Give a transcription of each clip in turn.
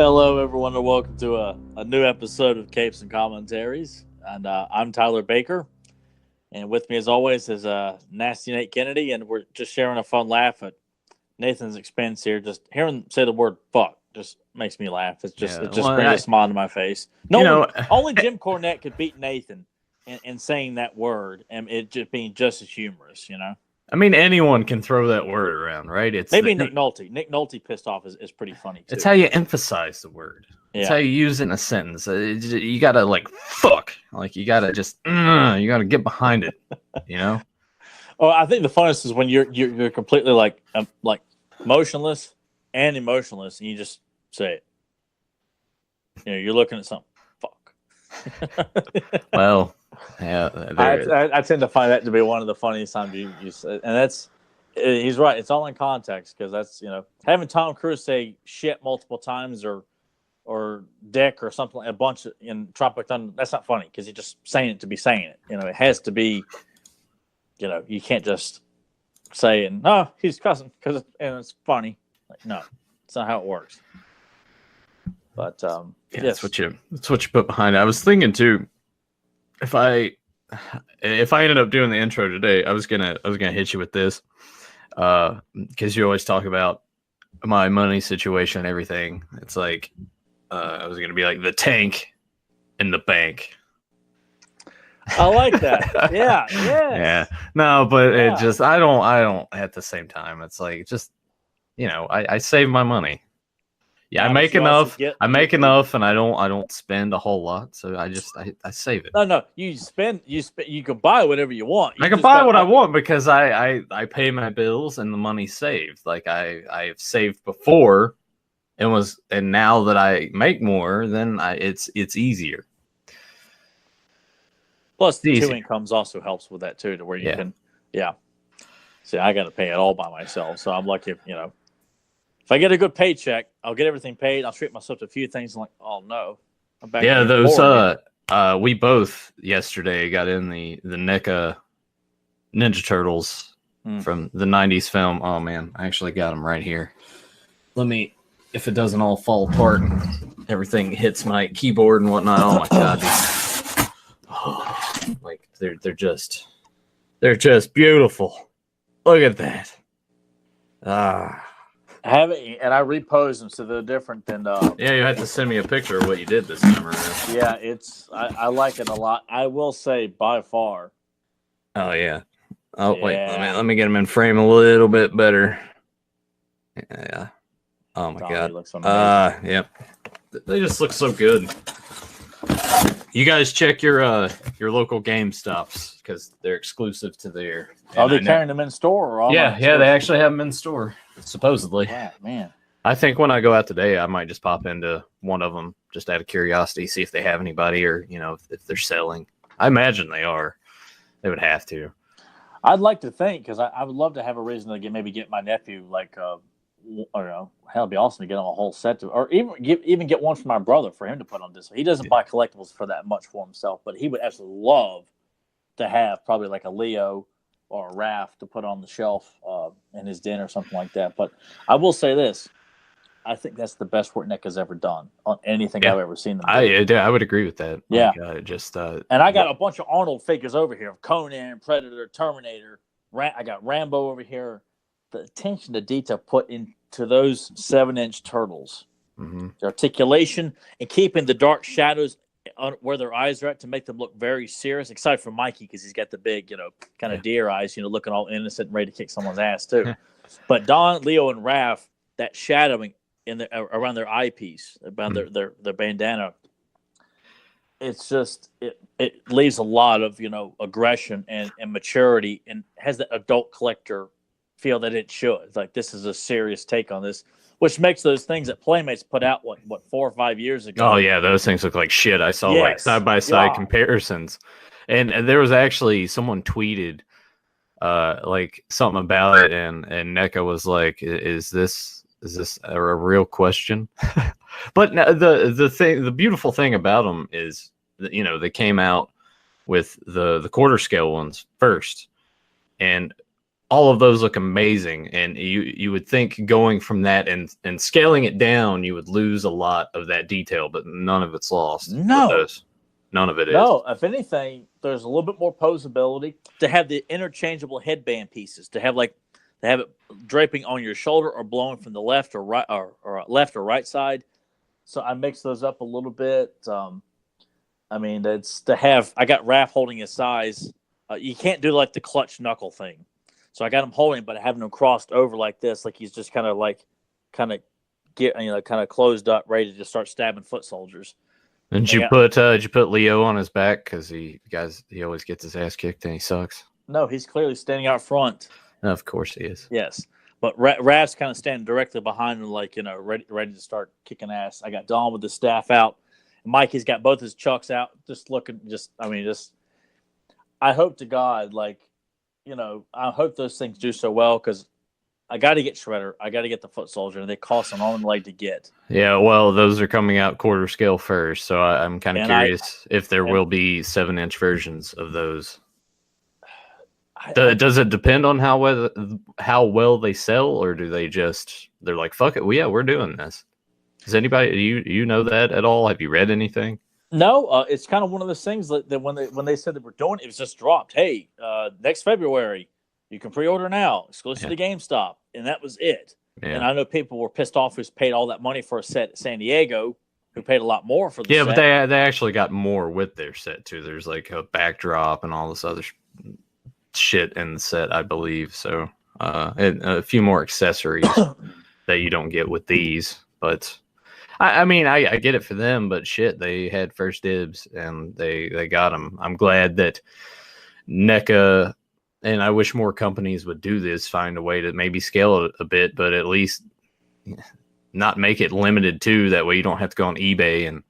Hello, everyone, and welcome to a new episode of Capes and Commentaries. And I'm Tyler Baker, and with me, as always, is Nasty Nate Kennedy, and we're just sharing a fun laugh at Nathan's expense here. Just hearing him say the word "fuck" just makes me laugh. It just brings a smile to my face. Only Jim Cornette could beat Nathan in saying that word, and it just being just as humorous. I mean, anyone can throw that word around, right? It's maybe Nick Nolte. Nick Nolte pissed off is pretty funny too. It's how you emphasize the word. It's how you use it in a sentence. You gotta fuck. You gotta just you gotta get behind it. Oh, I think the funnest is when you're completely like motionless and emotionless, and you just say it. You're looking at something. Fuck. Well. Yeah, I tend to find that to be one of the funniest times you say, and he's right. It's all in context because that's having Tom Cruise say shit multiple times or dick or something a bunch in Tropic Thunder. That's not funny because he's just saying it to be saying it. It has to be. You can't just say and no, he's cussing because it's funny. No, it's not how it works. But that's what you put behind it. I was thinking too. If I ended up doing the intro today, I was gonna hit you with this, because you always talk about my money situation and everything. It's like I was gonna be like the tank in the bank. I like that. Yeah. Yeah. No, but it just I don't at the same time. It's like just I save my money. Yeah, I make enough. And I don't spend a whole lot, so I save it. No, you spend. You can buy whatever you want. I can buy what I want because I pay my bills and the money's saved. I've saved before, and now that I make more, then it's easier. Plus, the two incomes also helps with that too, to where you can. Yeah. See, I got to pay it all by myself, so I'm lucky. If I get a good paycheck, I'll get everything paid. I'll treat myself to a few things. I'm like, oh no, I'm back. Yeah, those. We both yesterday got in the NECA Ninja Turtles from the '90s film. Oh man, I actually got them right here. Let me, if it doesn't all fall apart, and everything hits my keyboard and whatnot. Oh my god, they're just beautiful. Look at that. I have it, and I reposed them, so they're different than. Yeah, you had to send me a picture of what you did this time around. Yeah, I like it a lot. I will say by far. Oh yeah. Oh wait, let me get them in frame a little bit better. Yeah. Oh my god. Yep. They just look so good. You guys check your local GameStops because they're exclusive to there. Are they carrying them in store? Or yeah, they actually have them in store, supposedly. Yeah, man. I think when I go out today, I might just pop into one of them just out of curiosity, see if they have anybody or if they're selling. I imagine they are. They would have to. I'd like to think because I would love to have a reason to get my nephew I don't know. Hell, it'd be awesome to get him a whole set or even get one for my brother for him to put on display. He doesn't buy collectibles for that much for himself, but he would absolutely love to have probably like a Leo or a Raph to put on the shelf in his den or something like that. But I will say this: I think that's the best work Nick has ever done on anything I've ever seen. I would agree with that. Yeah, and I got a bunch of Arnold figures over here of Conan, Predator, Terminator. I got Rambo over here. The attention to detail put into those 7-inch turtles, the articulation and keeping the dark shadows where their eyes are at to make them look very serious. Except for Mikey because he's got the big, kind of deer eyes, looking all innocent and ready to kick someone's ass too. But Don, Leo, and Raph, that shadowing around their eyepiece, around their bandana, it's just it leaves a lot of aggression and maturity and has that adult collector feel that it should. It's like this is a serious take on this, which makes those things that Playmates put out what 4 or 5 years ago. Oh yeah, those things look like shit. I saw side by side comparisons, and there was actually someone tweeted something about it, and NECA was like, "Is this a real question?" But the beautiful thing about them is that, they came out with the quarter scale ones first, and all of those look amazing, and you would think going from that and scaling it down, you would lose a lot of that detail, but none of it's lost. No, none of it is. No, if anything, there's a little bit more posability to have the interchangeable headband pieces, to have it draping on your shoulder or blowing from the left or right or left or right side. So I mix those up a little bit. I mean, it's to have. I got Raph holding his size. You can't do like the clutch knuckle thing. So I got him holding, but having him crossed over like this, like he's just kind of closed up, ready to just start stabbing foot soldiers. Did you put Leo on his back because he always gets his ass kicked and he sucks? No, he's clearly standing out front. Of course he is. Yes, but Raph's kind of standing directly behind him, like ready to start kicking ass. I got Don with the staff out. Mikey's got both his chucks out, just looking. I hope to God, I hope those things do so well because I got to get Shredder. I got to get the foot soldier, and they cost an arm and leg to get. Yeah, well, those are coming out quarter scale first, so I'm kind of curious if there will be 7-inch versions of those. Does it depend on how well they sell, or do they're like, fuck it, we're doing this? Does anybody you know that at all? Have you read anything? No, it's kind of one of those things that when they said that we're doing it, was just dropped. Hey, next February. You can pre-order now, exclusive to GameStop, and that was it. Yeah. And I know people were pissed off who's paid all that money for a set at San Diego, who paid a lot more for the set. Yeah, but they actually got more with their set too. There's like a backdrop and all this other shit in the set, I believe. So, and a few more accessories that you don't get with these. But I mean, I get it for them, but shit, they had first dibs and they got them. I'm glad that NECA. And I wish more companies would do this, find a way to maybe scale it a bit, but at least not make it limited to that way you don't have to go on eBay and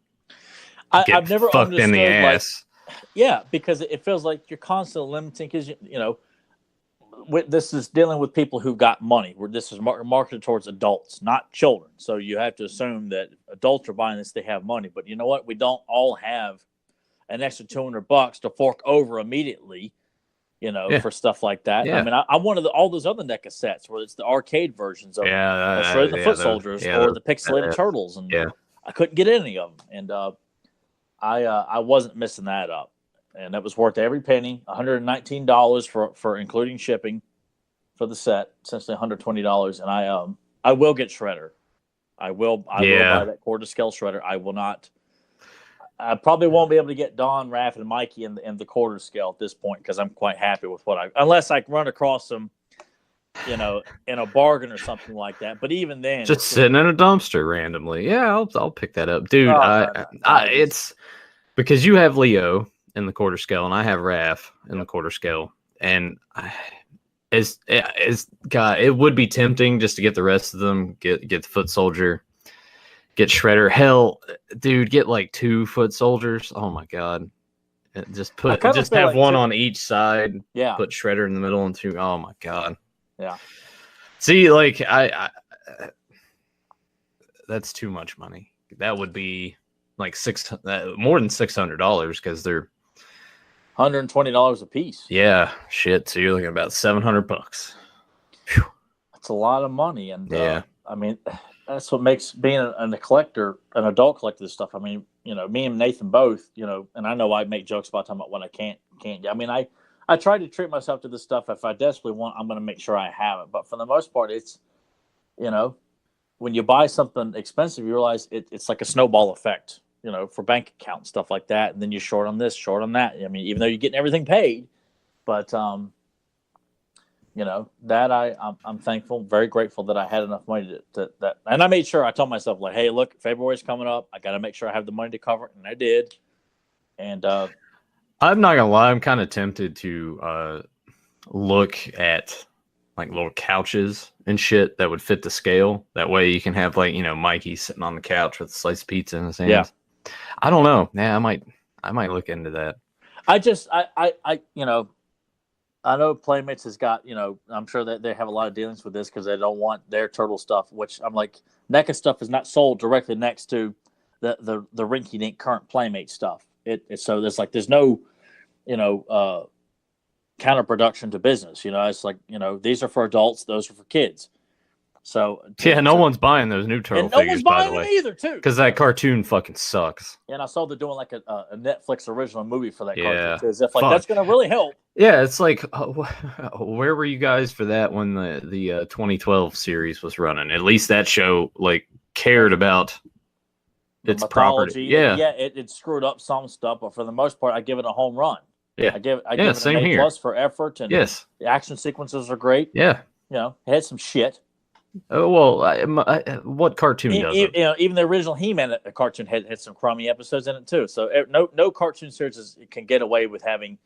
I've never fucked in the ass. Yeah, because it feels like you're constantly limiting because, this is dealing with people who got money, where this is marketed towards adults, not children. So you have to assume that adults are buying this, they have money. But you know what? We don't all have an extra $200 to fork over immediately. For stuff like that. Yeah. I mean, I wanted all those other NECA sets where it's the arcade versions of the Foot Soldiers or the pixelated turtles, and I couldn't get any of them, and I wasn't missing that up, and that was worth every penny. $119 for including shipping for the set, essentially $120, and I will get Shredder. I will buy that quarter scale Shredder. I will not. I probably won't be able to get Don, Raph, and Mikey in the quarter scale at this point because I'm quite happy with unless I run across them, in a bargain or something like that. But even then, just sitting in a dumpster randomly. Yeah, I'll pick that up, dude. It's because you have Leo in the quarter scale and I have Raph in the quarter scale, and God, it would be tempting just to get the rest of them, get the foot soldier. Get Shredder. Hell, dude, get like 2 foot soldiers. Oh my God. Just have one on each side. Yeah. Put Shredder in the middle and 2. Oh my God. Yeah. See, like I that's too much money. That would be like more than $600 because they're $120 a piece. Yeah, shit. So you're looking at about $700. Whew. That's a lot of money, and I mean. That's what makes being a collector, an adult collector, this stuff. I mean, me and Nathan both, and I know I make jokes about talking about when I can't. I mean, I try to treat myself to this stuff. If I desperately want, I'm going to make sure I have it. But for the most part, it's, when you buy something expensive, you realize it's like a snowball effect, for bank account and stuff like that. And then you're short on this, short on that. I mean, even though you're getting everything paid, but, that I'm thankful, very grateful that I had enough money to that. And I made sure I told myself, like, hey, look, February's coming up. I got to make sure I have the money to cover it. And I did. And I'm not going to lie. I'm kind of tempted to look at like little couches and shit that would fit the scale. That way you can have like, Mikey sitting on the couch with a slice of pizza in his hands. Yeah. I don't know. Yeah, I might look into that. I know Playmates has got, I'm sure that they have a lot of dealings with this because they don't want their turtle stuff, which I'm like, NECA stuff is not sold directly next to the rinky-dink current Playmate stuff. So there's no, counterproduction to business. It's like, these are for adults, those are for kids. So no one's buying those new turtle and no figures, one's by buying the way, them either, too. because that cartoon fucking sucks. And I saw they're doing like a Netflix original movie for that cartoon, too, as if Fuck. that's going to really help. Yeah, it's like, where were you guys for that when the 2012 series was running? At least that show cared about its property. Yeah, it screwed up some stuff, but for the most part, I give it a home run. Yeah, I give it an A+ for effort, and yes, the action sequences are great. Yeah, it had some shit. Oh well, what cartoon doesn't? Even the original He-Man cartoon had some crummy episodes in it too. So no cartoon series can get away with having,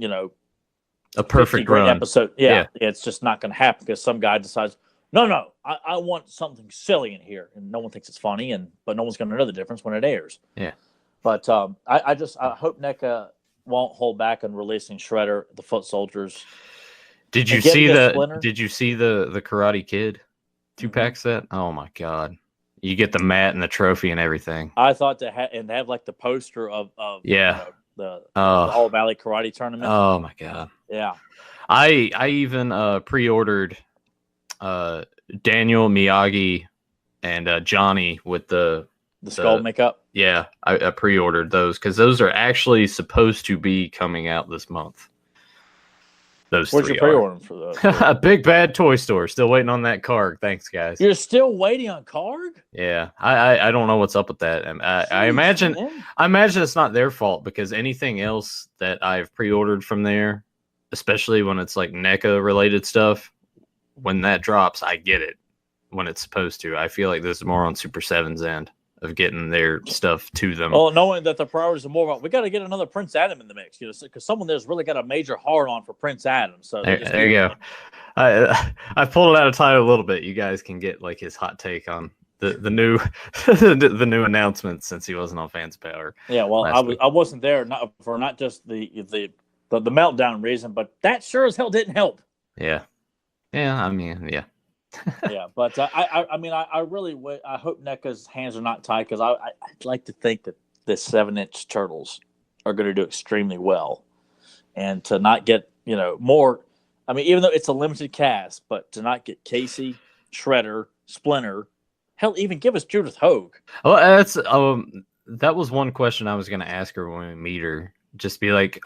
a perfect great episode. Yeah, it's just not going to happen because some guy decides, no, I want something silly in here, and no one thinks it's funny, but no one's going to know the difference when it airs. Yeah, but I hope NECA won't hold back on releasing Shredder, the Foot Soldiers. Did you see the Karate Kid 2-pack set? Oh my god! You get the mat and the trophy and everything. I thought they have like the poster of the All Valley Karate Tournament. Oh my god! Yeah, I even pre-ordered Daniel Miyagi and Johnny with the skull makeup. Yeah, I pre-ordered those because those are actually supposed to be coming out this month. Those Where'd you pre-order them for those? A Big Bad Toy Store. Still waiting on that Karg. Thanks, guys. You're still waiting on Karg? Yeah, I don't know what's up with that. I imagine it's not their fault because anything else that I've pre-ordered from there, especially when it's like NECA related stuff, when that drops, I get it when it's supposed to. I feel like this is more on Super 7's end of getting their stuff to them. Well, knowing that the priorities are more about, we got to get another Prince Adam in the mix, because someone there's really got a major hard on for Prince Adam. So there you go. I pulled it out of time a little bit. You guys can get like his hot take on the new the new announcement since he wasn't on Fans Power. Yeah, well, I wasn't there not just the meltdown reason, but that sure as hell didn't help. Yeah. I mean, yeah. Yeah, but I really hope NECA's hands are not tied because I'd like to think that the 7-inch turtles are going to do extremely well, and to not get more. I mean, even though it's a limited cast, but to not get Casey, Shredder, Splinter, hell, even give us Judith Hogue. Oh, that's that was one question I was going to ask her when we meet her. Just be like,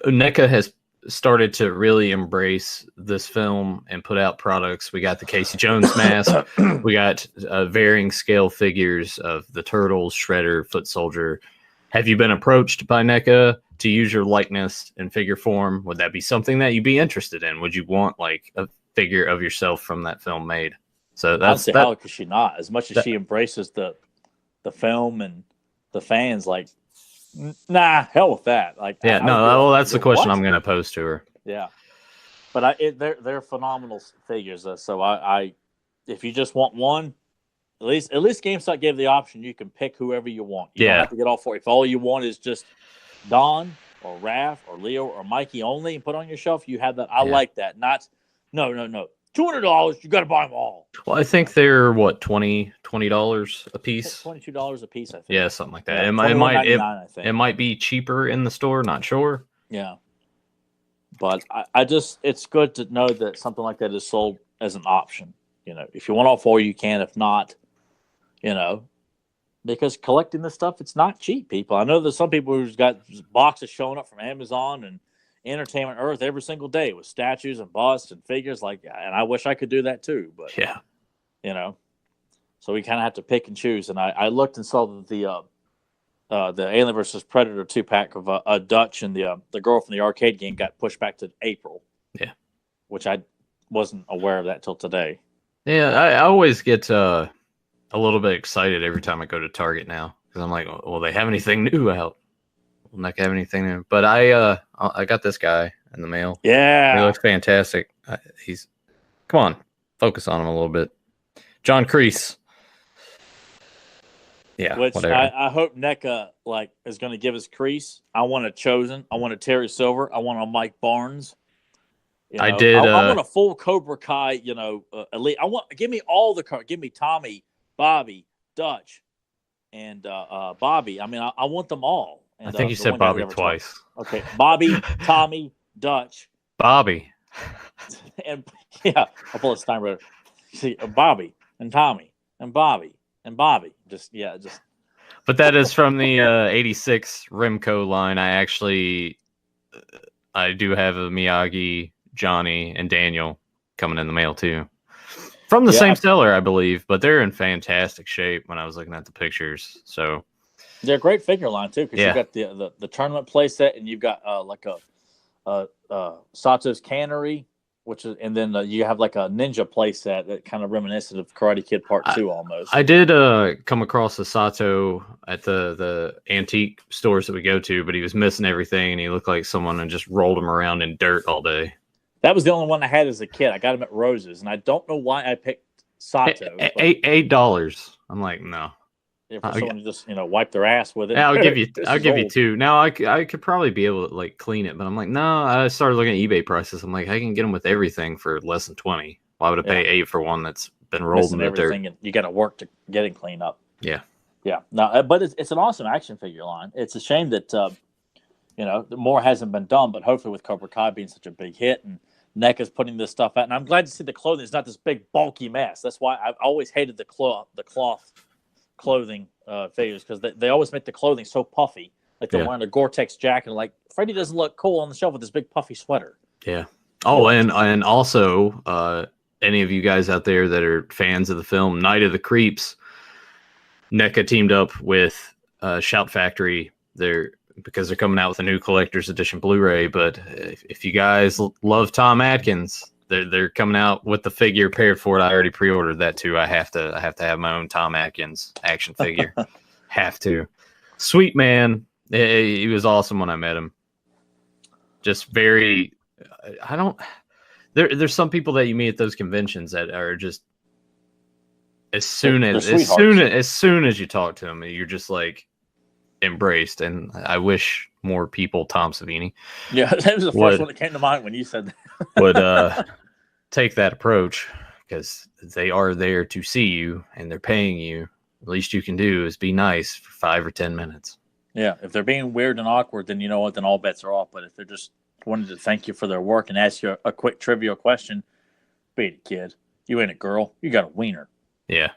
NECA has started to really embrace this film and put out products. We got the Casey Jones mask. We got varying scale figures of the Turtles, Shredder, Foot Soldier. Have you been approached by NECA to use your likeness in figure form? Would that be something that you'd be interested in? Would you want like a figure of yourself from that film made? So that's how could she not? As much as she embraces the film and the fans, like, nah, hell with that. Like, yeah, that's the question I'm going to pose to her. Yeah, but they're phenomenal figures. So I if you just want one, at least GameStop gave the option. You can pick whoever you want. You don't have to get all four. If all you want is just Don or Raph or Leo or Mikey only, and put on your shelf, you have that. I like that. Not no. $200. You got to buy them all. Well, I think they're what $20 a piece. $22 a piece, I think. Yeah, something like that. Yeah, it might be cheaper in the store. Not sure. Yeah, but I just it's good to know that something like that is sold as an option. If you want all four, you can. If not, because collecting this stuff, it's not cheap. People, I know there's some people who's got boxes showing up from Amazon and Entertainment Earth every single day with statues and busts and figures and I wish I could do that too, but so we kind of have to pick and choose. And I looked and saw that the Alien vs. Predator 2-pack of a Dutch and the girl from the arcade game got pushed back to April. Yeah, which I wasn't aware of that till today. Yeah, I always get a little bit excited every time I go to Target now because I'm like, well, they have anything new out? Not have anything new, but I got this guy in the mail. Yeah, he looks fantastic. Come on, focus on him a little bit. John Kreese. Yeah, which whatever. I hope NECA is going to give us Kreese. I want a Chosen. I want a Terry Silver. I want a Mike Barnes. I did. I want a full Cobra Kai. Elite. Give me all the cards. Give me Tommy, Bobby, Dutch, and Bobby. I mean, I want them all. And, I think you said Bobby twice. Okay, Bobby, Tommy, Dutch, Bobby. and yeah, I'll pull a Steinbrenner. See, Bobby and Tommy and Bobby and Bobby. Just. But that is from the 86 Remco line. I do have a Miyagi, Johnny, and Daniel coming in the mail too. From the same seller, I believe, but they're in fantastic shape when I was looking at the pictures. So they're a great figure line too, because you've got the tournament play set, and you've got like a Sato's Cannery, and then you have like a ninja play set that kind of reminiscent of Karate Kid Part 2 almost. I did come across a Sato at the antique stores that we go to, but he was missing everything, and he looked like someone had just rolled him around in dirt all day. That was the only one I had as a kid. I got him at Rose's, and I don't know why I picked Sato. $8. I'm like, no. Yeah, for someone to just wipe their ass with it. Yeah, I'll give you $2. Now I could probably be able to like clean it, but I'm like, no. I started looking at eBay prices. I'm like, I can get them with everything for less than $20. Why would I pay $8 for one that's been rolled in the dirt? And you got to work to get it cleaned up. Yeah. No, but it's an awesome action figure line. It's a shame that more hasn't been done, but hopefully with Cobra Kai being such a big hit and NECA's putting this stuff out, and I'm glad to see the clothing is not this big bulky mess. That's why I've always hated the cloth clothing figures, because they always make the clothing so puffy, like they're wearing a Gore-Tex jacket. Like Freddy doesn't look cool on the shelf with this big puffy sweater. Yeah. Oh, and also any of you guys out there that are fans of the film Night of the Creeps, NECA teamed up with Shout Factory. Because they're coming out with a new collector's edition Blu-ray. But if you guys love Tom Atkins, they're coming out with the figure paired for it. I already pre-ordered that too. I have to have my own Tom Atkins action figure. Have to. Sweet man. He was awesome when I met him. Just very. There's some people that you meet at those conventions that are just as soon as you talk to them, you're just like embraced. And I wish more people, Tom Savini, that was the first one that came to mind when you said that, would take that approach, because they are there to see you and they're paying you. The least you can do is be nice for 5 or 10 minutes. Yeah, if they're being weird and awkward, then you know what, then all bets are off. But if they're just wanted to thank you for their work and ask you a quick trivial question, beat it, kid. You ain't a girl. You got a wiener. Yeah.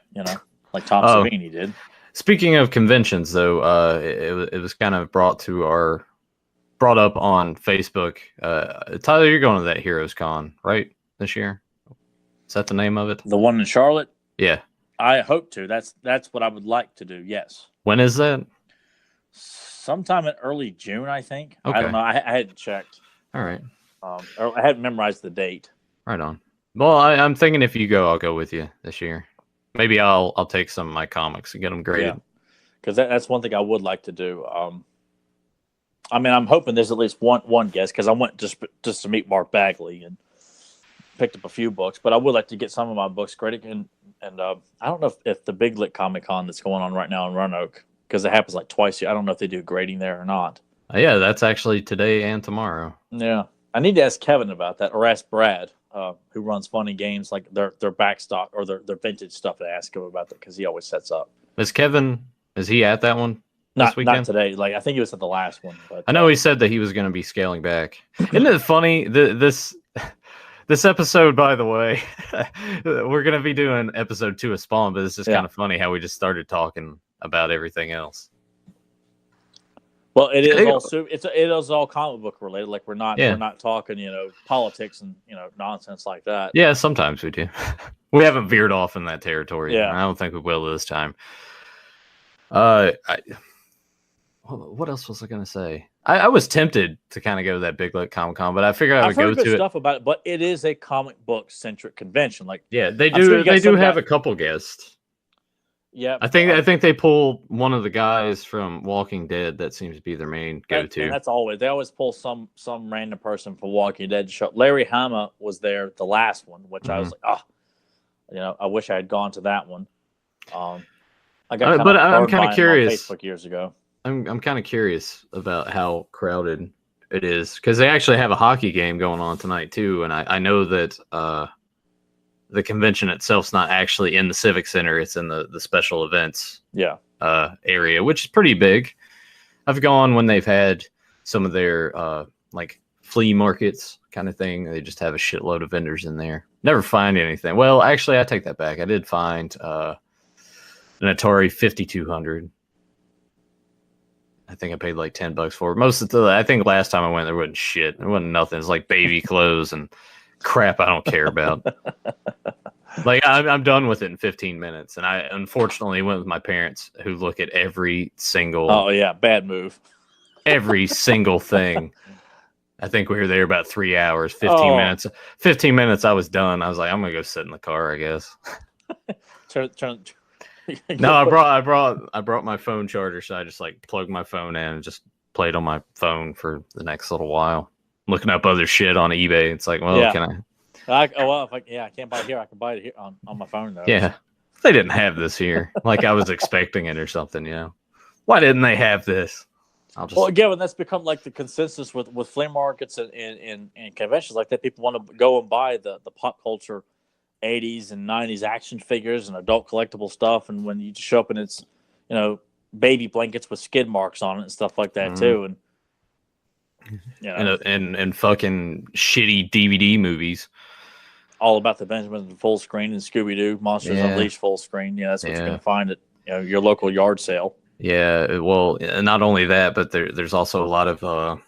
Like Tom Savini did. Speaking of conventions, though, it was kind of brought up on Facebook. Tyler, you're going to that Heroes Con, right, this year? Is that the name of it? The one in Charlotte? Yeah. I hope to. That's what I would like to do, yes. When is that? Sometime in early June, I think. Okay. I don't know. I hadn't checked. All right. I hadn't memorized the date. Right on. Well, I'm thinking if you go, I'll go with you this year. Maybe I'll take some of my comics and get them graded. Because that's one thing I would like to do. I'm hoping there's at least one guest, because I went just to meet Mark Bagley and picked up a few books. But I would like to get some of my books graded. And I don't know if the Big Lit Comic Con that's going on right now in Roanoke, because it happens like twice a year. I don't know if they do grading there or not. Yeah, that's actually today and tomorrow. Yeah. I need to ask Kevin about that, or ask Brad, who runs Funny Games, like their back stock or their vintage stuff, to ask him about that, because he always sets up. Is he at that one this weekend? Not today. Like, I think he was at the last one. But I know he said that he was going to be scaling back. Isn't it funny? This episode, by the way, we're going to be doing episode 2 of Spawn, but it's just kind of funny how we just started talking about everything else. Well, it is all comic book related. Like, we're not talking, politics and nonsense like that. Yeah, sometimes we do. We haven't veered off in that territory. Yeah, I don't think we will this time. What else was I going to say? I was tempted to kind of go to that Big Lit Comic Con, but I figured I would go to it. Stuff about it, but it is a comic book centric convention. Like, yeah, they do have a couple guests. Yeah, I think they pull one of the guys from Walking Dead. That seems to be their main go-to. And that's always, they always pull some random person from Walking Dead to show. Larry Hama was there the last one, which I was like, I wish I had gone to that one. I'm kind of curious. Facebook years ago. I'm kind of curious about how crowded it is, because they actually have a hockey game going on tonight too, and I know that the convention itself's not actually in the Civic Center; it's in the special events area, which is pretty big. I've gone when they've had some of their like flea markets kind of thing. They just have a shitload of vendors in there. Never find anything. Well, actually, I take that back. I did find an Atari 5200. I think I paid like $10 for it. I think last time I went, there wasn't shit. There wasn't nothing. It's like baby clothes and crap I don't care about. Like, I'm done with it in 15 minutes. And I unfortunately went with my parents, who look at every single... Oh, yeah, bad move. Every single thing. I think we were there about 3 hours, 15 minutes. 15 minutes, I was done. I was like, I'm going to go sit in the car, I guess. No, I brought my phone charger, so I just like plugged my phone in and just played on my phone for the next little while. Looking up other shit on eBay. It's like, well, can I... I can't buy it here. I can buy it here on my phone, though. Yeah. They didn't have this here. Like I was expecting it or something, you know. Why didn't they have this? Well, again, that's become like the consensus with flea markets and conventions like that. People want to go and buy the pop culture 80s and 90s action figures and adult collectible stuff. And when you just show up and it's, you know, baby blankets with skid marks on it and stuff like that, too. And, you know, and fucking shitty DVD movies. All about the Benjamins full screen and Scooby-Doo Monsters Unleashed full screen. Yeah, that's what you're going to find at your local yard sale. Yeah, well, not only that, but there's also a lot of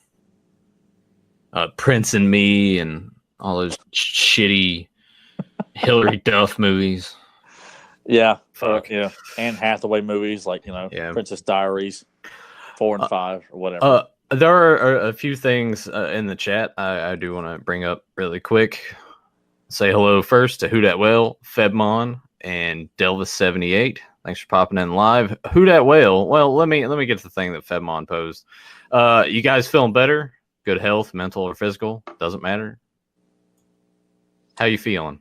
Prince and Me and all those shitty Hilary Duff movies. Yeah, yeah, Anne Hathaway movies like Princess Diaries 4 and 5 or whatever. There are a few things in the chat I do want to bring up really quick. Say hello first to Who Dat Well, Febmon, and Delvis78. Thanks for popping in live. Who Dat Whale? Well, let me get to the thing that Febmon posed. You guys feeling better? Good health, mental or physical? Doesn't matter. How you feeling?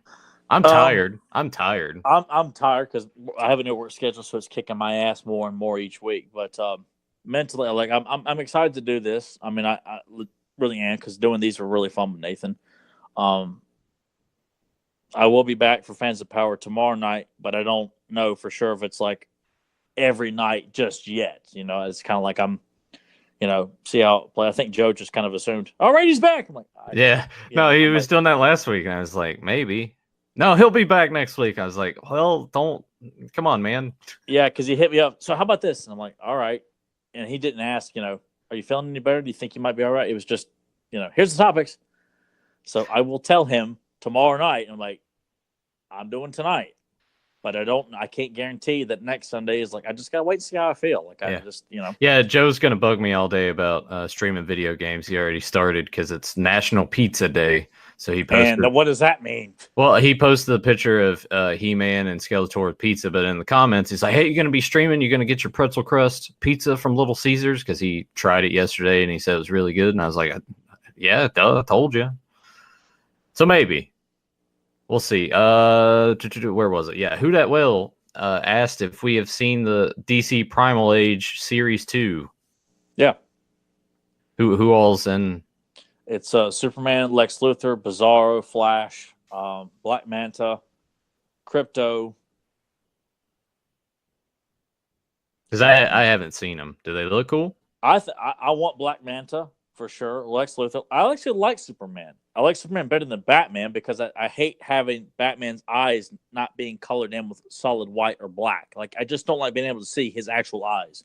I'm tired. I'm tired because I have a new work schedule, so it's kicking my ass more and more each week. But mentally, like I'm excited to do this. I mean, I really am, because doing these are really fun with Nathan. I will be back for Fans of Power tomorrow night, but I don't know for sure if it's like every night just yet. You know, it's kind of like I'm, see how it play. I think Joe just kind of assumed, all right, he's back. I'm like, he was doing that last week, and I was like, maybe. No, he'll be back next week. I was like, well, come on, man. Yeah, because he hit me up. So how about this? And I'm like, all right. And he didn't ask, are you feeling any better? Do you think you might be all right? It was just, here's the topics. So I will tell him tomorrow night. I'm like, I'm doing tonight, but I can't guarantee that next Sunday is like, I just got to wait and see how I feel. Like, I just, Yeah, Joe's going to bug me all day about streaming video games. He already started because it's National Pizza Day. So he posted. And what does that mean? Well, he posted a picture of He-Man and Skeletor with pizza, but in the comments, he's like, hey, you're going to be streaming? You're going to get your pretzel crust pizza from Little Caesars? Because he tried it yesterday and he said it was really good. And I was like, yeah, duh, I told you. So maybe. We'll see. Where was it? Yeah, Who Dat Will asked if we have seen the DC Primal Age Series 2. Yeah. Who all's in? It's Superman, Lex Luthor, Bizarro, Flash, Black Manta, Crypto. Because I haven't seen them. Do they look cool? I want Black Manta for sure. Lex Luthor. I actually like Superman. I like Superman better than Batman because I hate having Batman's eyes not being colored in with solid white or black. Like, I just don't like being able to see his actual eyes.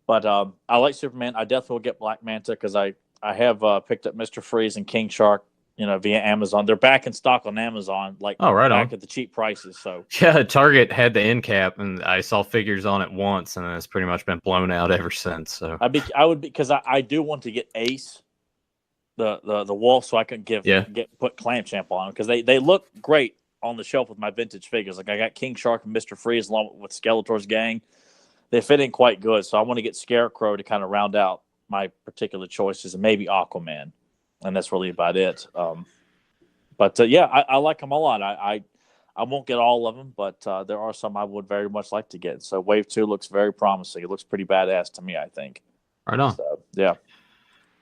But I like Superman. I definitely will get Black Manta because I have picked up Mr. Freeze and King Shark, via Amazon. They're back in stock on Amazon, back at the cheap prices. So yeah, Target had the end cap, and I saw figures on it once, and it's pretty much been blown out ever since. So I would because I do want to get Ace, the wolf, so I can put Clam Champ on them because they look great on the shelf with my vintage figures. Like, I got King Shark and Mr. Freeze along with Skeletor's gang. They fit in quite good, so I want to get Scarecrow to kind of round out my particular choices, and maybe Aquaman, and that's really about it. But I like them a lot. I won't get all of them, but there are some I would very much like to get. So Wave 2 looks very promising. It looks pretty badass to me, I think. Right on. So, yeah.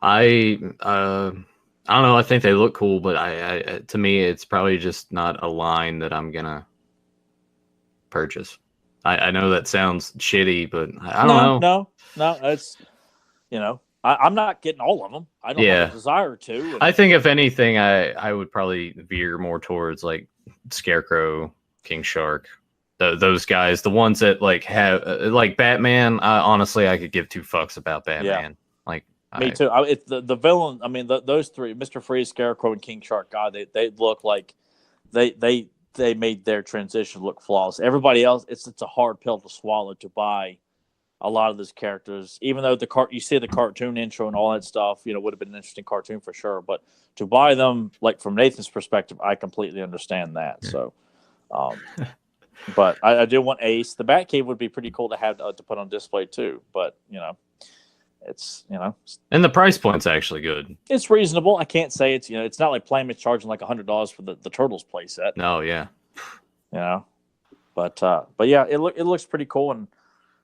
I don't know. I think they look cool, but I to me, it's probably just not a line that I'm gonna purchase. I know that sounds shitty, but I don't know. No, it's I'm not getting all of them. I don't have a desire to. I think if anything, I would probably veer more towards like Scarecrow, King Shark, those guys, the ones that like have like Batman. Honestly, I could give two fucks about Batman. Like me too. It's the villain. I mean, those three, Mr. Freeze, Scarecrow, and King Shark. God, they look like they made their transition look flawless. Everybody else, it's a hard pill to swallow to buy a lot of those characters, even though you see the cartoon intro and all that stuff, would have been an interesting cartoon for sure. But to buy them, like from Nathan's perspective, I completely understand that. So, but I do want Ace. The Batcave would be pretty cool to have to put on display too. But it's and the price point's actually good. It's reasonable. I can't say it's it's not like Playmate charging like $100 for the Turtles playset. No, yeah, but yeah, it looks pretty cool.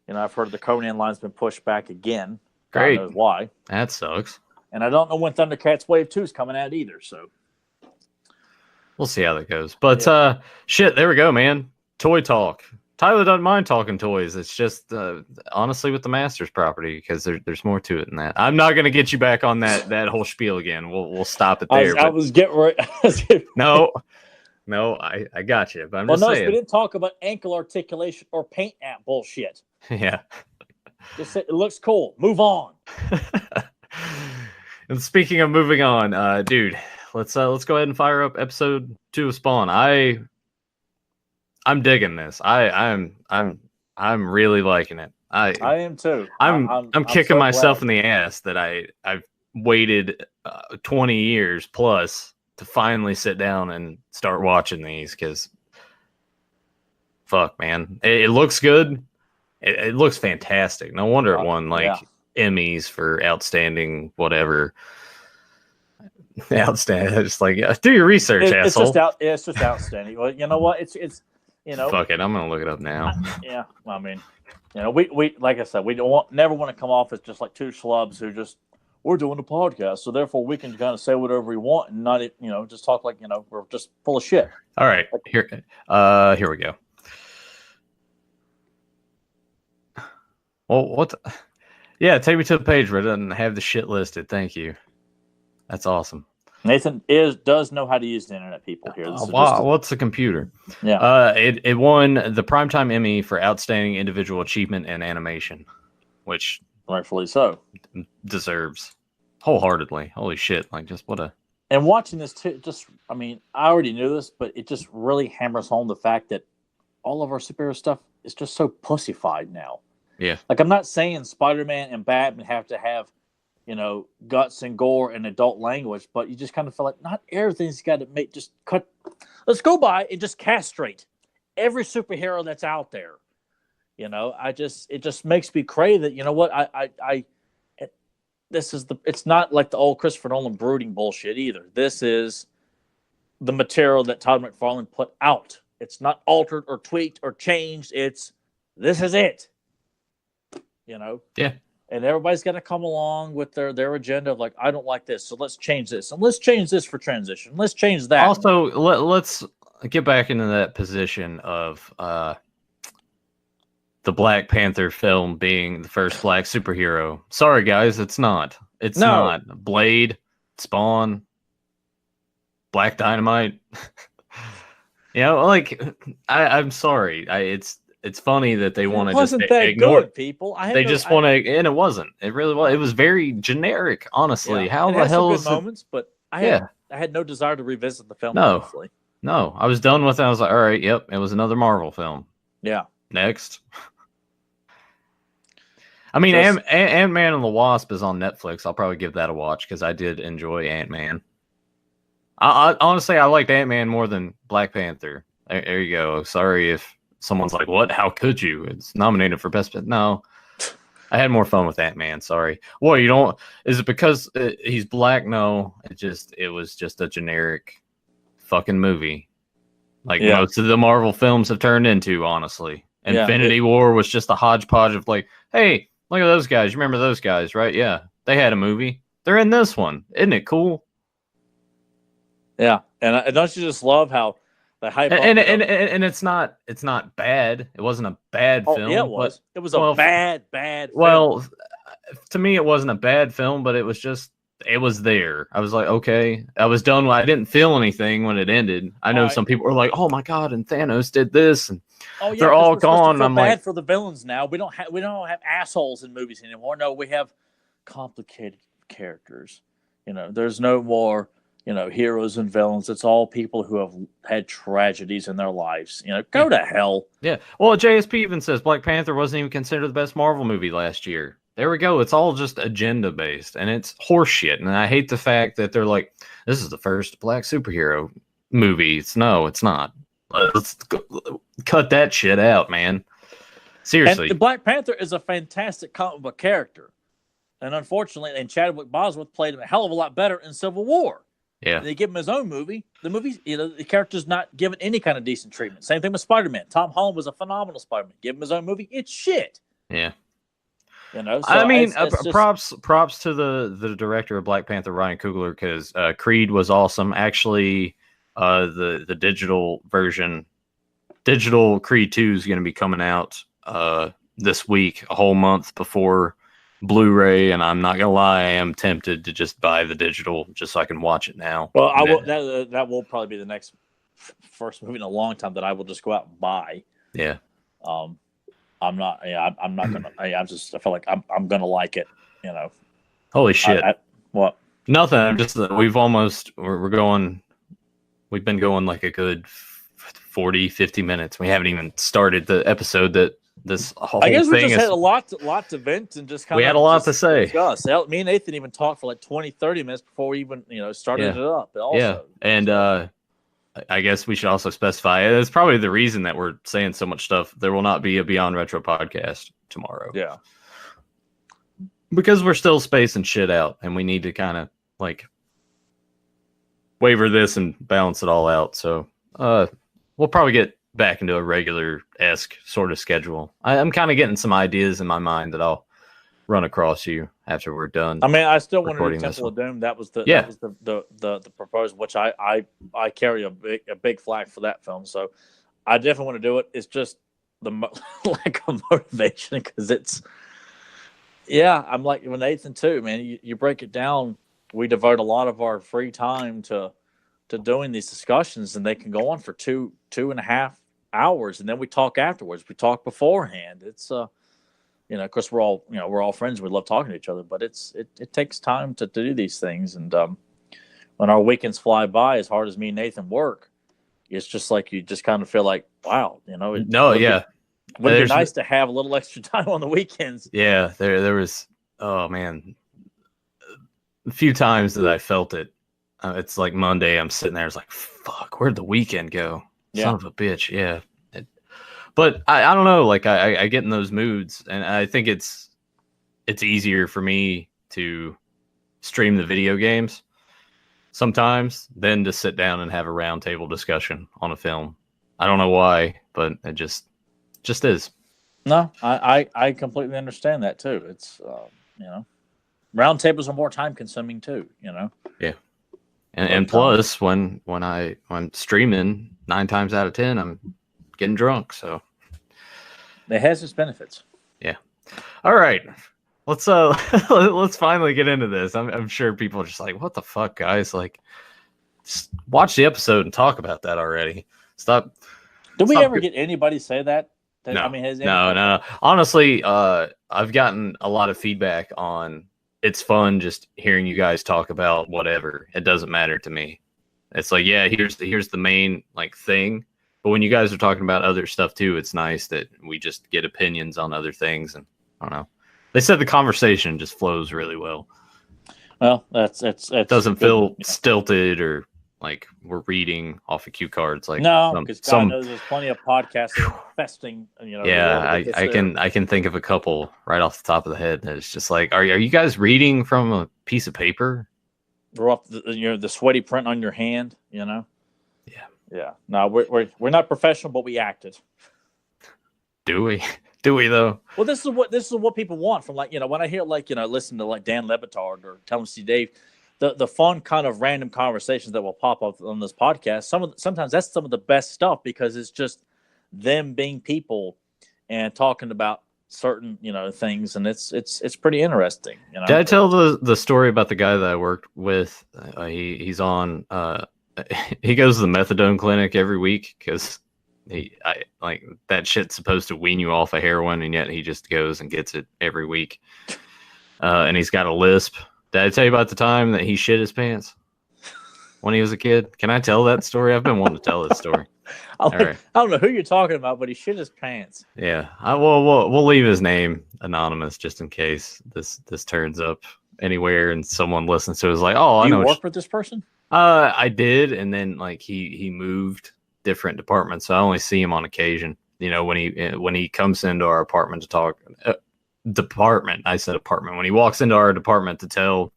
And I've heard the Conan line's been pushed back again. Great. God knows why. That sucks. And I don't know when Thundercats Wave 2 is coming out either. So we'll see how that goes. But shit, there we go, man. Toy talk. Tyler doesn't mind talking toys. It's just honestly with the Masters property, because there's more to it than that. I'm not gonna get you back on that whole spiel again. We'll stop it there. I was getting right. No, I got you. But I'm just saying. We didn't talk about ankle articulation or paint app bullshit. Yeah. Just say, it looks cool. Move on. And speaking of moving on, dude, let's go ahead and fire up episode 2 of Spawn. I'm digging this. I'm really liking it. I am too. I'm kicking myself in the ass that I've waited 20 years plus to finally sit down and start watching these, because fuck, man, it looks good. It looks fantastic. No wonder it won Emmys for outstanding whatever. Outstanding. Just like do your research, asshole. It's just outstanding. Well, you know what? It's fuck it. I'm gonna look it up now. Yeah, I mean, we like I said, we never want to come off as just like two schlubs who just we're doing a podcast, so therefore we can kind of say whatever we want and not just talk like we're just full of shit. All right, here we go. Well, what? Yeah, take me to the page where it doesn't have the shit listed. Thank you. That's awesome. Nathan does know how to use the internet, people here. What's a computer? Yeah. It won the Primetime Emmy for Outstanding Individual Achievement in Animation, which rightfully so deserves wholeheartedly. Holy shit! Like, just what a. And watching this too, I already knew this, but it just really hammers home the fact that all of our superhero stuff is just so pussified now. Yeah. Like, I'm not saying Spider-Man and Batman have to have, guts and gore and adult language, but you just kind of feel like not everything's got to just cut. Let's go by and just castrate every superhero that's out there. It just makes me crave that. You know what? It's not like the old Christopher Nolan brooding bullshit either. This is the material that Todd McFarlane put out. It's not altered or tweaked or changed. This is it. Yeah. And everybody's got to come along with their agenda of like, I don't like this, so let's change this, and let's change this for transition. Let's change that. Also, let's get back into that position of the Black Panther film being the first black superhero. Sorry, guys, it's not. It's not. Blade, Spawn, Black Dynamite. I'm sorry. It's funny that they want to just ignore good, people. They just want to, and it wasn't. It really was. It was very generic, honestly. How the hell is moments? But I had no desire to revisit the film. No, honestly. No, I was done with it. I was like, all right, yep, it was another Marvel film. Yeah. Next. I mean, Ant-Man and the Wasp is on Netflix. I'll probably give that a watch because I did enjoy Ant-Man. I honestly, I liked Ant-Man more than Black Panther. There you go. Sorry if someone's like, what? How could you? It's nominated for Best. No, I had more fun with Ant-Man. Sorry. Well, you don't. Is it because he's black? No, it was just a generic fucking movie. Like most of the Marvel films have turned into, honestly. Infinity War was just a hodgepodge of like, hey, look at those guys. You remember those guys, right? Yeah. They had a movie. They're in this one. Isn't it cool? Yeah. And don't you just love how the hype and it's not bad. It wasn't a bad film. Yeah, it was. It was a bad film. Well, to me, it wasn't a bad film, but it was there. I was like, okay, I was done. I didn't feel anything when it ended. I know some people were like, oh my God, and Thanos did this, and they're all gone. And I'm bad like, for the villains now. We don't have assholes in movies anymore. No, we have complicated characters. There's no more, heroes and villains. It's all people who have had tragedies in their lives. Go to hell. Yeah. Well, JSP even says Black Panther wasn't even considered the best Marvel movie last year. There we go. It's all just agenda based, and it's horseshit. And I hate the fact that they're like, this is the first black superhero movie. It's not. Let's cut that shit out, man. Seriously. And Black Panther is a fantastic comic book character. And unfortunately, Chadwick Bosworth played him a hell of a lot better in Civil War. Yeah. They give him his own movie. The movie, the character's not given any kind of decent treatment. Same thing with Spider-Man. Tom Holland was a phenomenal Spider-Man. Give him his own movie. It's shit. Yeah. So I mean, props to the director of Black Panther, Ryan Coogler, because Creed was awesome. Actually, the digital version, digital Creed 2 is going to be coming out this week, a whole month before Blu-ray, and I'm not gonna lie, I am tempted to just buy the digital just so I can watch it now. Well, I will. That will probably be the next first movie in a long time that I will just go out and buy. Yeah. I'm not. Yeah, I'm not gonna. I feel like I'm gonna like it. Holy shit! What? Nothing. I'm just. We're going. We've been going like a good 40, 50 minutes. We haven't even started the episode that. This whole I guess we thing just had a lot to vent and just kind of. We had a lot to say. Discuss. Me and Nathan even talked for like 20, 30 minutes before we even started it up. Also. Yeah, and I guess we should also specify it's probably the reason that we're saying so much stuff. There will not be a Beyond Retro podcast tomorrow. Yeah, because we're still spacing shit out, and we need to kind of like waver this and balance it all out. So we'll probably get back into a regular-esque sort of schedule. I'm kind of getting some ideas in my mind that I'll run across you after we're done. I mean, I still want to do Temple of Doom. That was the proposal, which I carry a big flag for that film. So I definitely want to do it. It's just the lack of motivation because it's I'm like with Nathan too, man. You break it down. We devote a lot of our free time to doing these discussions, and they can go on for two and a half hours, and then we talk afterwards. We talk beforehand. It's of course we're all friends. We love talking to each other, but it takes time to do these things. And when our weekends fly by, as hard as me and Nathan work, it's just like you just kind of feel like, wow, would be nice to have a little extra time on the weekends. Yeah, there was, oh man, a few times that I felt it. It's like Monday, I'm sitting there, it's like, fuck, where'd the weekend go? Son of a bitch, yeah. But I don't know, like I get in those moods, and I think it's easier for me to stream the video games sometimes than to sit down and have a roundtable discussion on a film. I don't know why, but it just is. No, I completely understand that too. It's roundtables are more time consuming too. Yeah. And plus, when I'm streaming, 9 times out of 10, I'm getting drunk. So it has its benefits. Yeah. All right. Let's let's finally get into this. I'm sure people are just like, what the fuck, guys? Like, just watch the episode and talk about that already. Stop. Did we ever get anybody say that? No. I mean, no. Honestly, I've gotten a lot of feedback on. It's fun just hearing you guys talk about whatever. It doesn't matter to me. It's like, yeah, here's the main like thing. But when you guys are talking about other stuff too, it's nice that we just get opinions on other things. And I don't know. They said the conversation just flows really well. Well, that's it doesn't feel stilted or like we're reading off of cue cards. Like no, because God knows there's plenty of podcasts infesting. Yeah, I can think of a couple right off the top of the head. That it's just like, are you guys reading from a piece of paper? Or off the sweaty print on your hand. Yeah. Yeah. No, we're not professional, but we acted. Do we? Do we though? Well, this is what people want from when I hear listen to like Dan Lebitard or Tell 'em Steve Dave. The fun kind of random conversations that will pop up on this podcast. Sometimes that's some of the best stuff because it's just them being people and talking about certain things, and it's pretty interesting. Did I tell the story about the guy that I worked with? He's on. He goes to the methadone clinic every week because like that shit's supposed to wean you off of heroin, and yet he just goes and gets it every week. And he's got a lisp. Did I tell you about the time that he shit his pants when he was a kid? Can I tell that story? I've been wanting to tell this story. I don't know who you're talking about, but he shit his pants. Yeah, we'll leave his name anonymous just in case this turns up anywhere and someone listens to it is like, oh, I know. You work with this person? I did, and then like he moved different departments, so I only see him on occasion. When he comes into our apartment to talk. Department. I said apartment. When he walks into our department to tell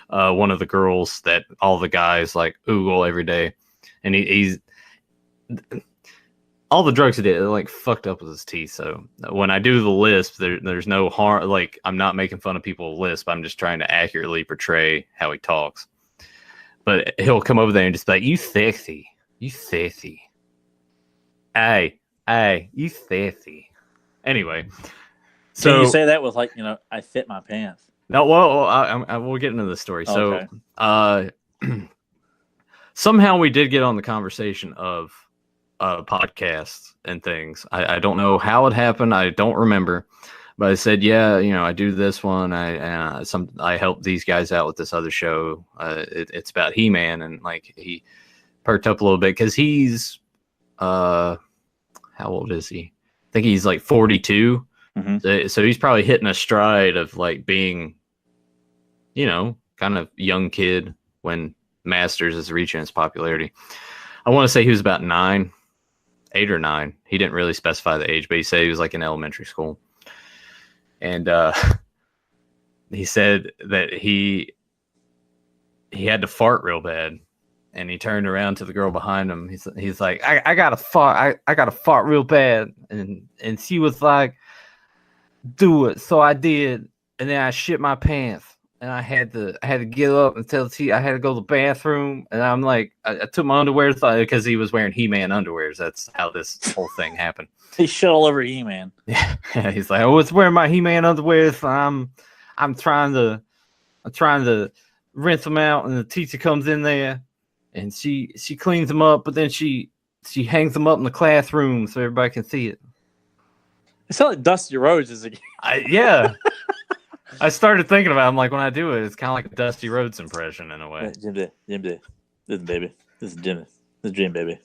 one of the girls that all the guys like oogle every day, and he's all the drugs he did like fucked up with his teeth. So when I do the lisp, there's no harm. Like I'm not making fun of people with lisp. I'm just trying to accurately portray how he talks. But he'll come over there and just be like, "You sexy, hey, you sexy." Anyway. So can you say that with I fit my pants? No, well, I will get into the story. Okay. So, somehow we did get on the conversation of podcasts and things. I don't know how it happened. I don't remember, but I said, yeah, I do this one. I help these guys out with this other show. It's about He-Man, and like he perked up a little bit because he's how old is he? I think he's like 42. Mm-hmm. So he's probably hitting a stride of like being, kind of young kid when Masters is reaching its popularity. I want to say he was about 8 or 9. He didn't really specify the age, but he said he was like in elementary school. And he said that he had to fart real bad, and he turned around to the girl behind him. He's like, I got to fart. I got to fart real bad, and she was like, do it. So I did, and then I shit my pants, and I had to get up and tell T I had to go to the bathroom, and I'm like, I took my underwear because he was wearing He-Man underwears. That's how this whole thing happened. He shit all over He-Man. Yeah, he's like, I was wearing my He-Man underwear. So I'm trying to rinse them out, and the teacher comes in there, and she cleans them up, but then she hangs them up in the classroom so everybody can see it. It sounds like Dusty Rhodes is again. Yeah. I started thinking about it. I'm like, when I do it, it's kind of like a Dusty Rhodes impression in a way. Jim, this is baby. This is Jimmy. This is Jim, baby.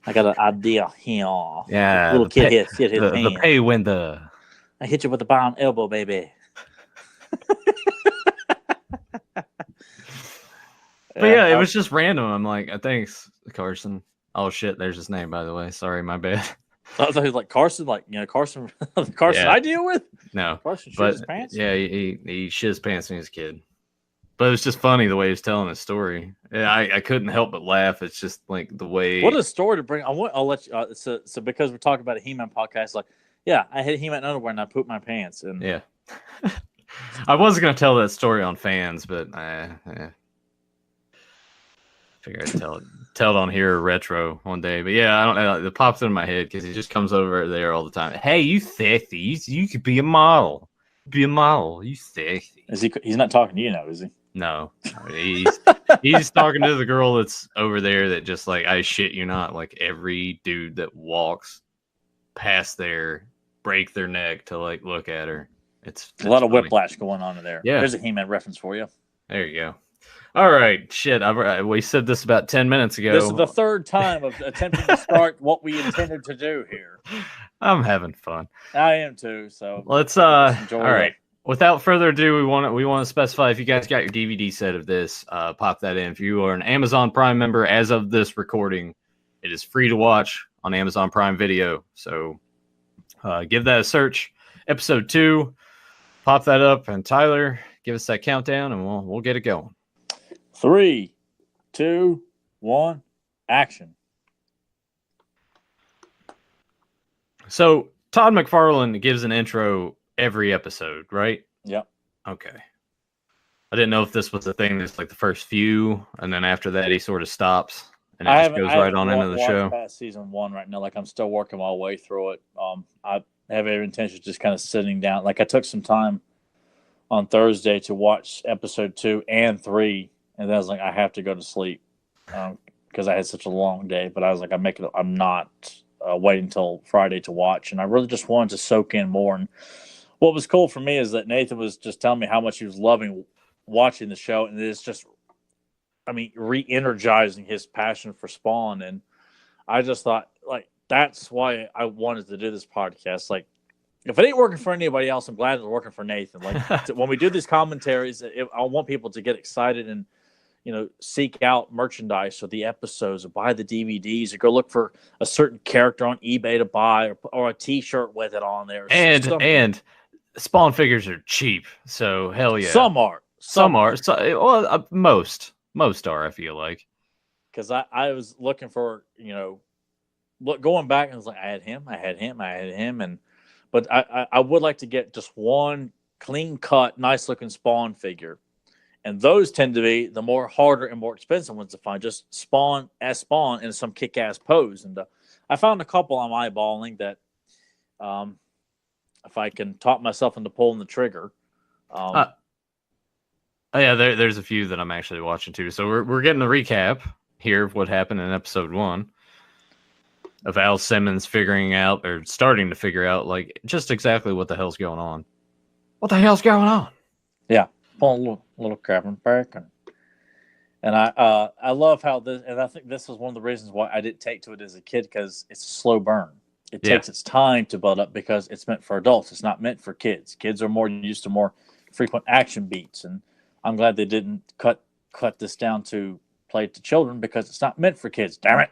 I got an idea here. Yeah. Little kid hit his hand. The pay window. I hit you with the bottom elbow, baby. But yeah, it was just random. I'm like, thanks, Carson. Oh, shit. There's his name, by the way. Sorry, my bad. I thought he was like Carson, Carson yeah. I deal with? No. Carson shit his pants? Yeah, he shit his pants when he was a kid. But it was just funny the way he was telling his story. I couldn't help but laugh. It's just like the way. What a story to bring. I'll let you. So because we're talking about a He-Man podcast, like, yeah, I had He-Man underwear and I pooped my pants. And yeah. I was going to tell that story on fans, but figured I'd tell it on here retro one day. But yeah, I don't know. It pops in my head because he just comes over there all the time. Hey, you sexy. You could be a model. Be a model. You sexy. Is he? He's not talking to you now, is he? No. He's talking to the girl that's over there that just like, I shit you not, like every dude that walks past there break their neck to like look at her. It's a lot of whiplash going on in there. Yeah. There's a He-Man reference for you. There you go. All right, shit. We said this about 10 minutes ago. This is the third time of attempting to start what we intended to do here. I'm having fun. I am too. So let's all right. Without further ado, we want to specify if you guys got your DVD set of this, pop that in. If you are an Amazon Prime member, as of this recording, it is free to watch on Amazon Prime Video. So give that a search. Episode 2, pop that up, and Tyler, give us that countdown, and we'll get it going. 3, 2, 1, action. So Todd McFarlane gives an intro every episode, right? Yep. Okay. I didn't know if this was the thing that's like the first few, and then after that he sort of stops, and it just goes right on into the show. Past season 1 right now, like I'm still working my way through it. have every intention of just kind of sitting down. Like I took some time on Thursday to watch episode 2 and 3, and then I was like, I have to go to sleep because I had such a long day. But I was like, I'm not waiting until Friday to watch, and I really just wanted to soak in more. And what was cool for me is that Nathan was just telling me how much he was loving watching the show, and it's just, I mean, re-energizing his passion for Spawn. And I just thought, like, that's why I wanted to do this podcast. Like, if it ain't working for anybody else, I'm glad it's working for Nathan. Like, when we do these commentaries, I want people to get excited and, you know, seek out merchandise or the episodes or buy the DVDs or go look for a certain character on eBay to buy or a T-shirt with it on there. And Spawn figures are cheap, so hell yeah. Some are. Well, most are, I feel like. Because I was looking for, you know, going back and I was like, I had him, but I would like to get just one clean cut, nice looking Spawn figure, and those tend to be the more harder and more expensive ones to find. Just Spawn in some kick ass pose, and I found a couple I'm eyeballing that, if I can talk myself into pulling the trigger. Yeah, there's a few that I'm actually watching too. So we're getting a recap here of what happened in episode 1 of Al Simmons figuring out or starting to figure out like just exactly what the hell's going on. What the hell's going on? Yeah, pulling a little crap and back, and I love how this, and I think this was one of the reasons why I didn't take to it as a kid, because it's a slow burn. It takes its time to build up because it's meant for adults. It's not meant for kids. Kids are more used to more frequent action beats, and I'm glad they didn't cut this down to play to children because it's not meant for kids. Damn it.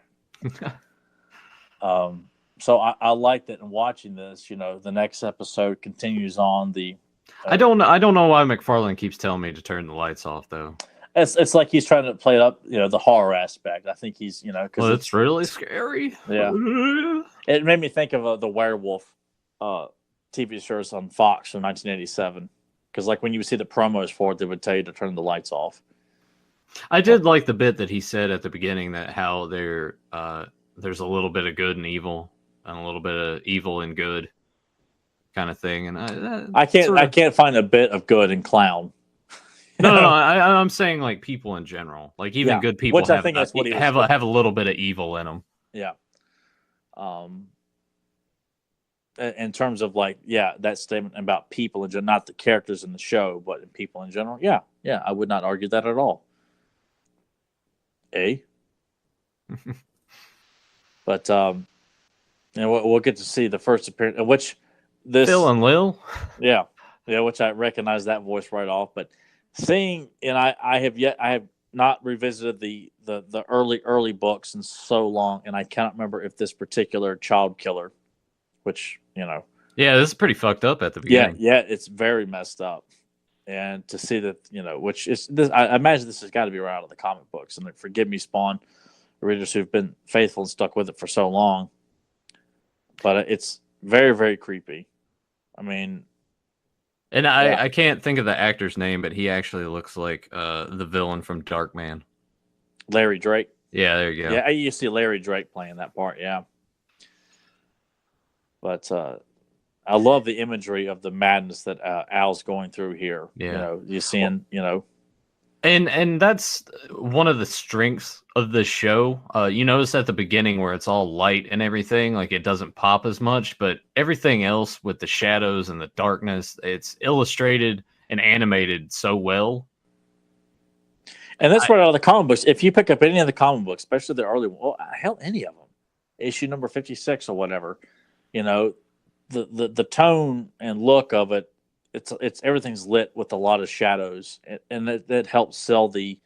So I like that in watching this. You know, the next episode continues on the. I don't know why McFarlane keeps telling me to turn the lights off though. It's like he's trying to play it up, you know, the horror aspect. I think he's, you know, because it's really scary. Yeah, it made me think of the werewolf TV shows on Fox from 1987. Because like when you would see the promos for it, they would tell you to turn the lights off. I did like the bit that he said at the beginning that how there's a little bit of good and evil, and a little bit of evil and good, kind of thing. And I can't find a bit of good in clown. No, I'm saying like people in general, like even good people, which I think that's what he have a little bit of evil in them. Yeah. In terms of like, that statement about people in general, not the characters in the show, but people in general. Yeah, I would not argue that at all. But and we'll get to see the first appearance, which this Phil and Lil. Yeah, which I recognize that voice right off. But seeing, and I have not revisited the early books in so long, and I cannot remember if this particular child killer, which, you know, this is pretty fucked up at the beginning. Yeah, it's very messed up. And to see that, you know, which is this, I imagine this has got to be right out of the comic books. And forgive me, Spawn readers who've been faithful and stuck with it for so long, but it's very, very creepy. I mean, and I can't think of the actor's name, but he actually looks like the villain from Darkman. Larry Drake. Yeah, there you go. Yeah, I used to see Larry Drake playing that part. Yeah. But I love the imagery of the madness that Al's going through here. Yeah. You know, you're seeing, you know. And that's one of the strengths of the show. You notice at the beginning where it's all light and everything, like it doesn't pop as much, but everything else with the shadows and the darkness, it's illustrated and animated so well. And that's right out of the comic books. If you pick up any of the comic books, especially the early one, hell, any of them, issue number 56 or whatever, you know, the tone and look of it, it's everything's lit with a lot of shadows, and that helps sell the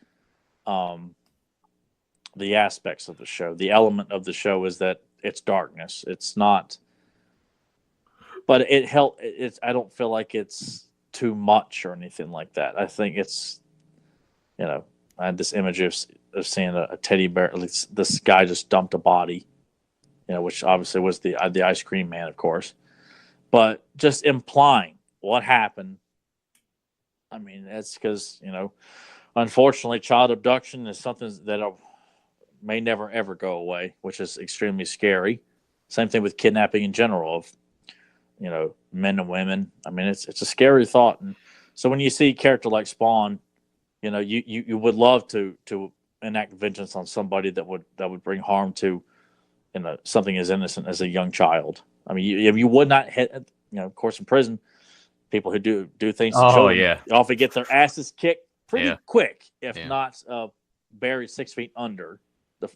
aspects of the show. The element of the show is that it's darkness. It's not, but I don't feel like it's too much or anything like that. I think it's, you know, I had this image of seeing a teddy bear. This guy just dumped a body, you know, which obviously was the ice cream man, of course, but just implying what happened. I mean, that's because, you know, unfortunately, child abduction is something that may never ever go away, which is extremely scary. Same thing with kidnapping in general. men and women. I mean, it's a scary thought. And so when you see a character like Spawn, you would love to enact vengeance on somebody that would bring harm to, something as innocent as a young child. I mean, you would not hit, of course, in prison, people who do things to children often get their asses kicked pretty quick, if not buried 6 feet under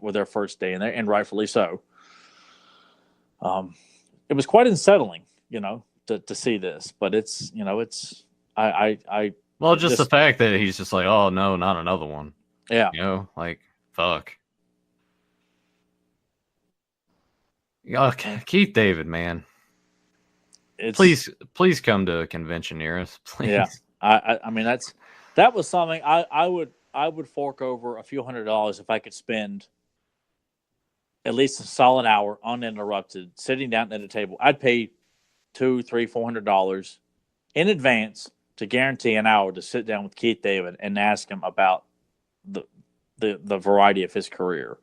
with their first day in there, and rightfully so. It was quite unsettling, to see this, but it's just the fact that he's just like, oh no, not another one. Yeah. Like, fuck. Keith David, man. Please come to a convention near us, please. Yeah. I mean, that was something I would fork over a few $100s if I could spend at least a solid hour uninterrupted sitting down at a table. I'd pay $200, $300, $400 in advance to guarantee an hour to sit down with Keith David and ask him about the variety of his career.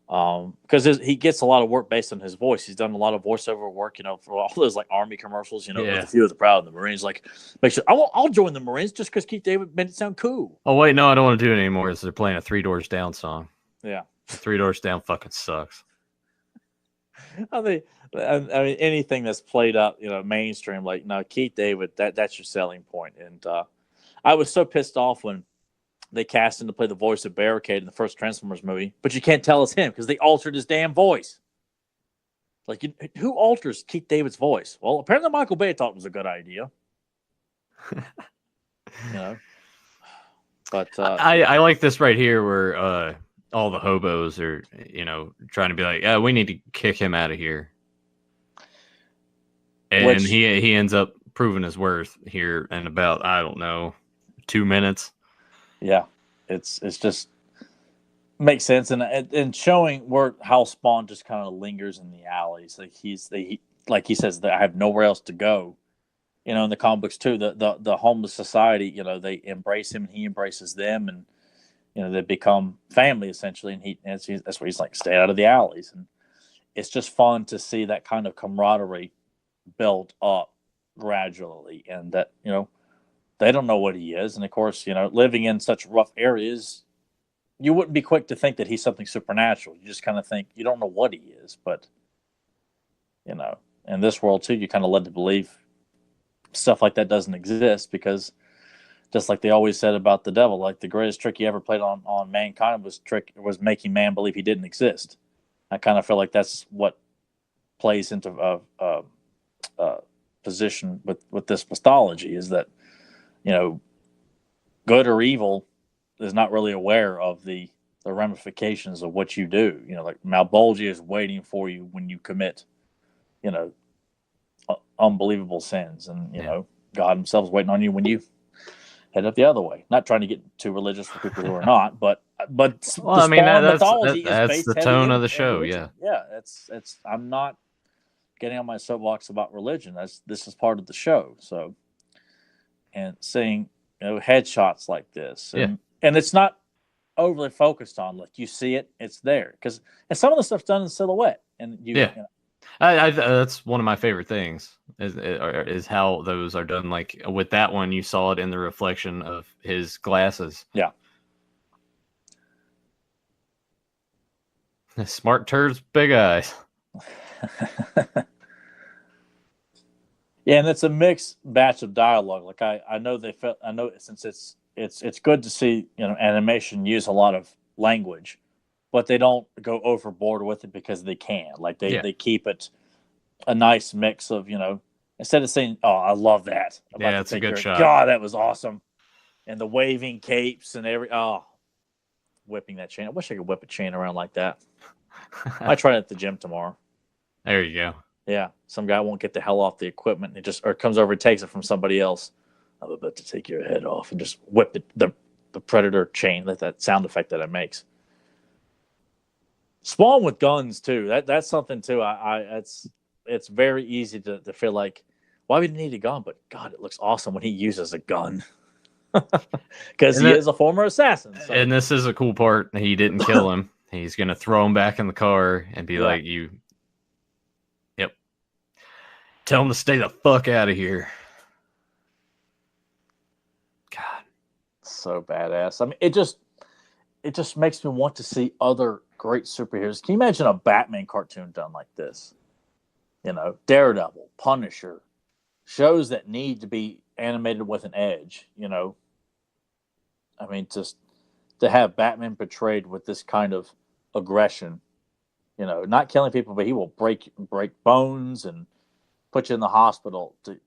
Because he gets a lot of work based on his voice. He's done a lot of voiceover work, for all those like Army commercials, with a few of the Proud of the Marines. Like, make sure I'll join the Marines just because Keith David made it sound cool. Oh wait, no, I don't want to do it anymore. They're playing a Three Doors Down song. Yeah, Three Doors Down fucking sucks. I mean, anything that's played up, mainstream, like, no, Keith David, that's your selling point. And I was so pissed off when they cast him to play the voice of Barricade in the first Transformers movie, but you can't tell it's him because they altered his damn voice. Like, who alters Keith David's voice? Well, apparently Michael Bay thought it was a good idea. But I like this right here where all the hobos are, trying to be like, yeah, we need to kick him out of here. And he ends up proving his worth here in about, I don't know, 2 minutes. Yeah, it's just makes sense, and showing how Spawn just kind of lingers in the alleys. Like he says that I have nowhere else to go. In the comic books too, the homeless society, they embrace him and he embraces them, and they become family essentially. And that's where he's like, stay out of the alleys, and it's just fun to see that kind of camaraderie built up gradually, and that they don't know what he is. And of course, living in such rough areas, you wouldn't be quick to think that he's something supernatural. You just kind of think you don't know what he is. But, in this world too, you kind of led to believe stuff like that doesn't exist, because just like they always said about the devil, like the greatest trick he ever played on mankind was making man believe he didn't exist. I kind of feel like that's what plays into a position with this mythology, is that, good or evil is not really aware of the ramifications of what you do. Like Malbolgia is waiting for you when you commit, unbelievable sins, and God himself is waiting on you when you head up the other way. Not trying to get too religious for people who are not, but well, I mean, that's the tone of the show. Yeah, it's I'm not getting on my soapbox about religion. This is part of the show. So, and seeing headshots like this, and it's not overly focused on. Like, you see it, it's there, and some of the stuff's done in silhouette, and that's one of my favorite things is how those are done. Like with that one, you saw it in the reflection of his glasses. Yeah. Smart turds, big eyes. Yeah, and it's a mixed batch of dialogue. Like I know since it's good to see animation use a lot of language, but they don't go overboard with it because they can. Like they keep it a nice mix of instead of saying, "Oh, I love that." It's a good shot. God, that was awesome, and the waving capes and whipping that chain. I wish I could whip a chain around like that. I try it at the gym tomorrow. There you go. Yeah, some guy won't get the hell off the equipment. And or comes over and takes it from somebody else. I'm about to take your head off, and just whip the predator chain. That sound effect that it makes. Spawn with guns too. That's something too. It's very easy to feel like, why would he need a gun? But God, it looks awesome when he uses a gun. Because he is a former assassin. So. And this is a cool part. He didn't kill him. He's gonna throw him back in the car and be like, "You." Tell him to stay the fuck out of here. God, so badass. I mean, it just makes me want to see other great superheroes. Can you imagine a Batman cartoon done like this? You know, Daredevil, Punisher, shows that need to be animated with an edge. You know, I mean, just to have Batman portrayed with this kind of aggression. You know, not killing people, but he will break bones and put you in the hospital to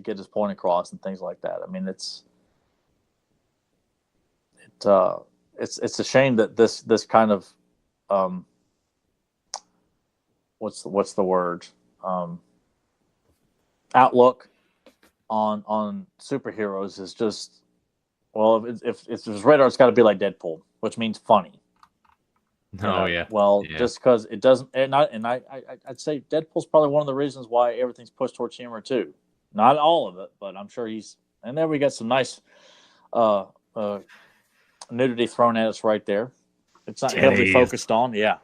get his point across and things like that. I mean, it's a shame that this kind of what's the word outlook on superheroes is just, well, if there's radar, it's got to be like Deadpool, which means funny. Yeah. Well, yeah. just because it doesn't, I'd say Deadpool's probably one of the reasons why everything's pushed towards humor too. Not all of it, but I'm sure and then we got some nice nudity thrown at us right there. It's not heavily focused on, yeah.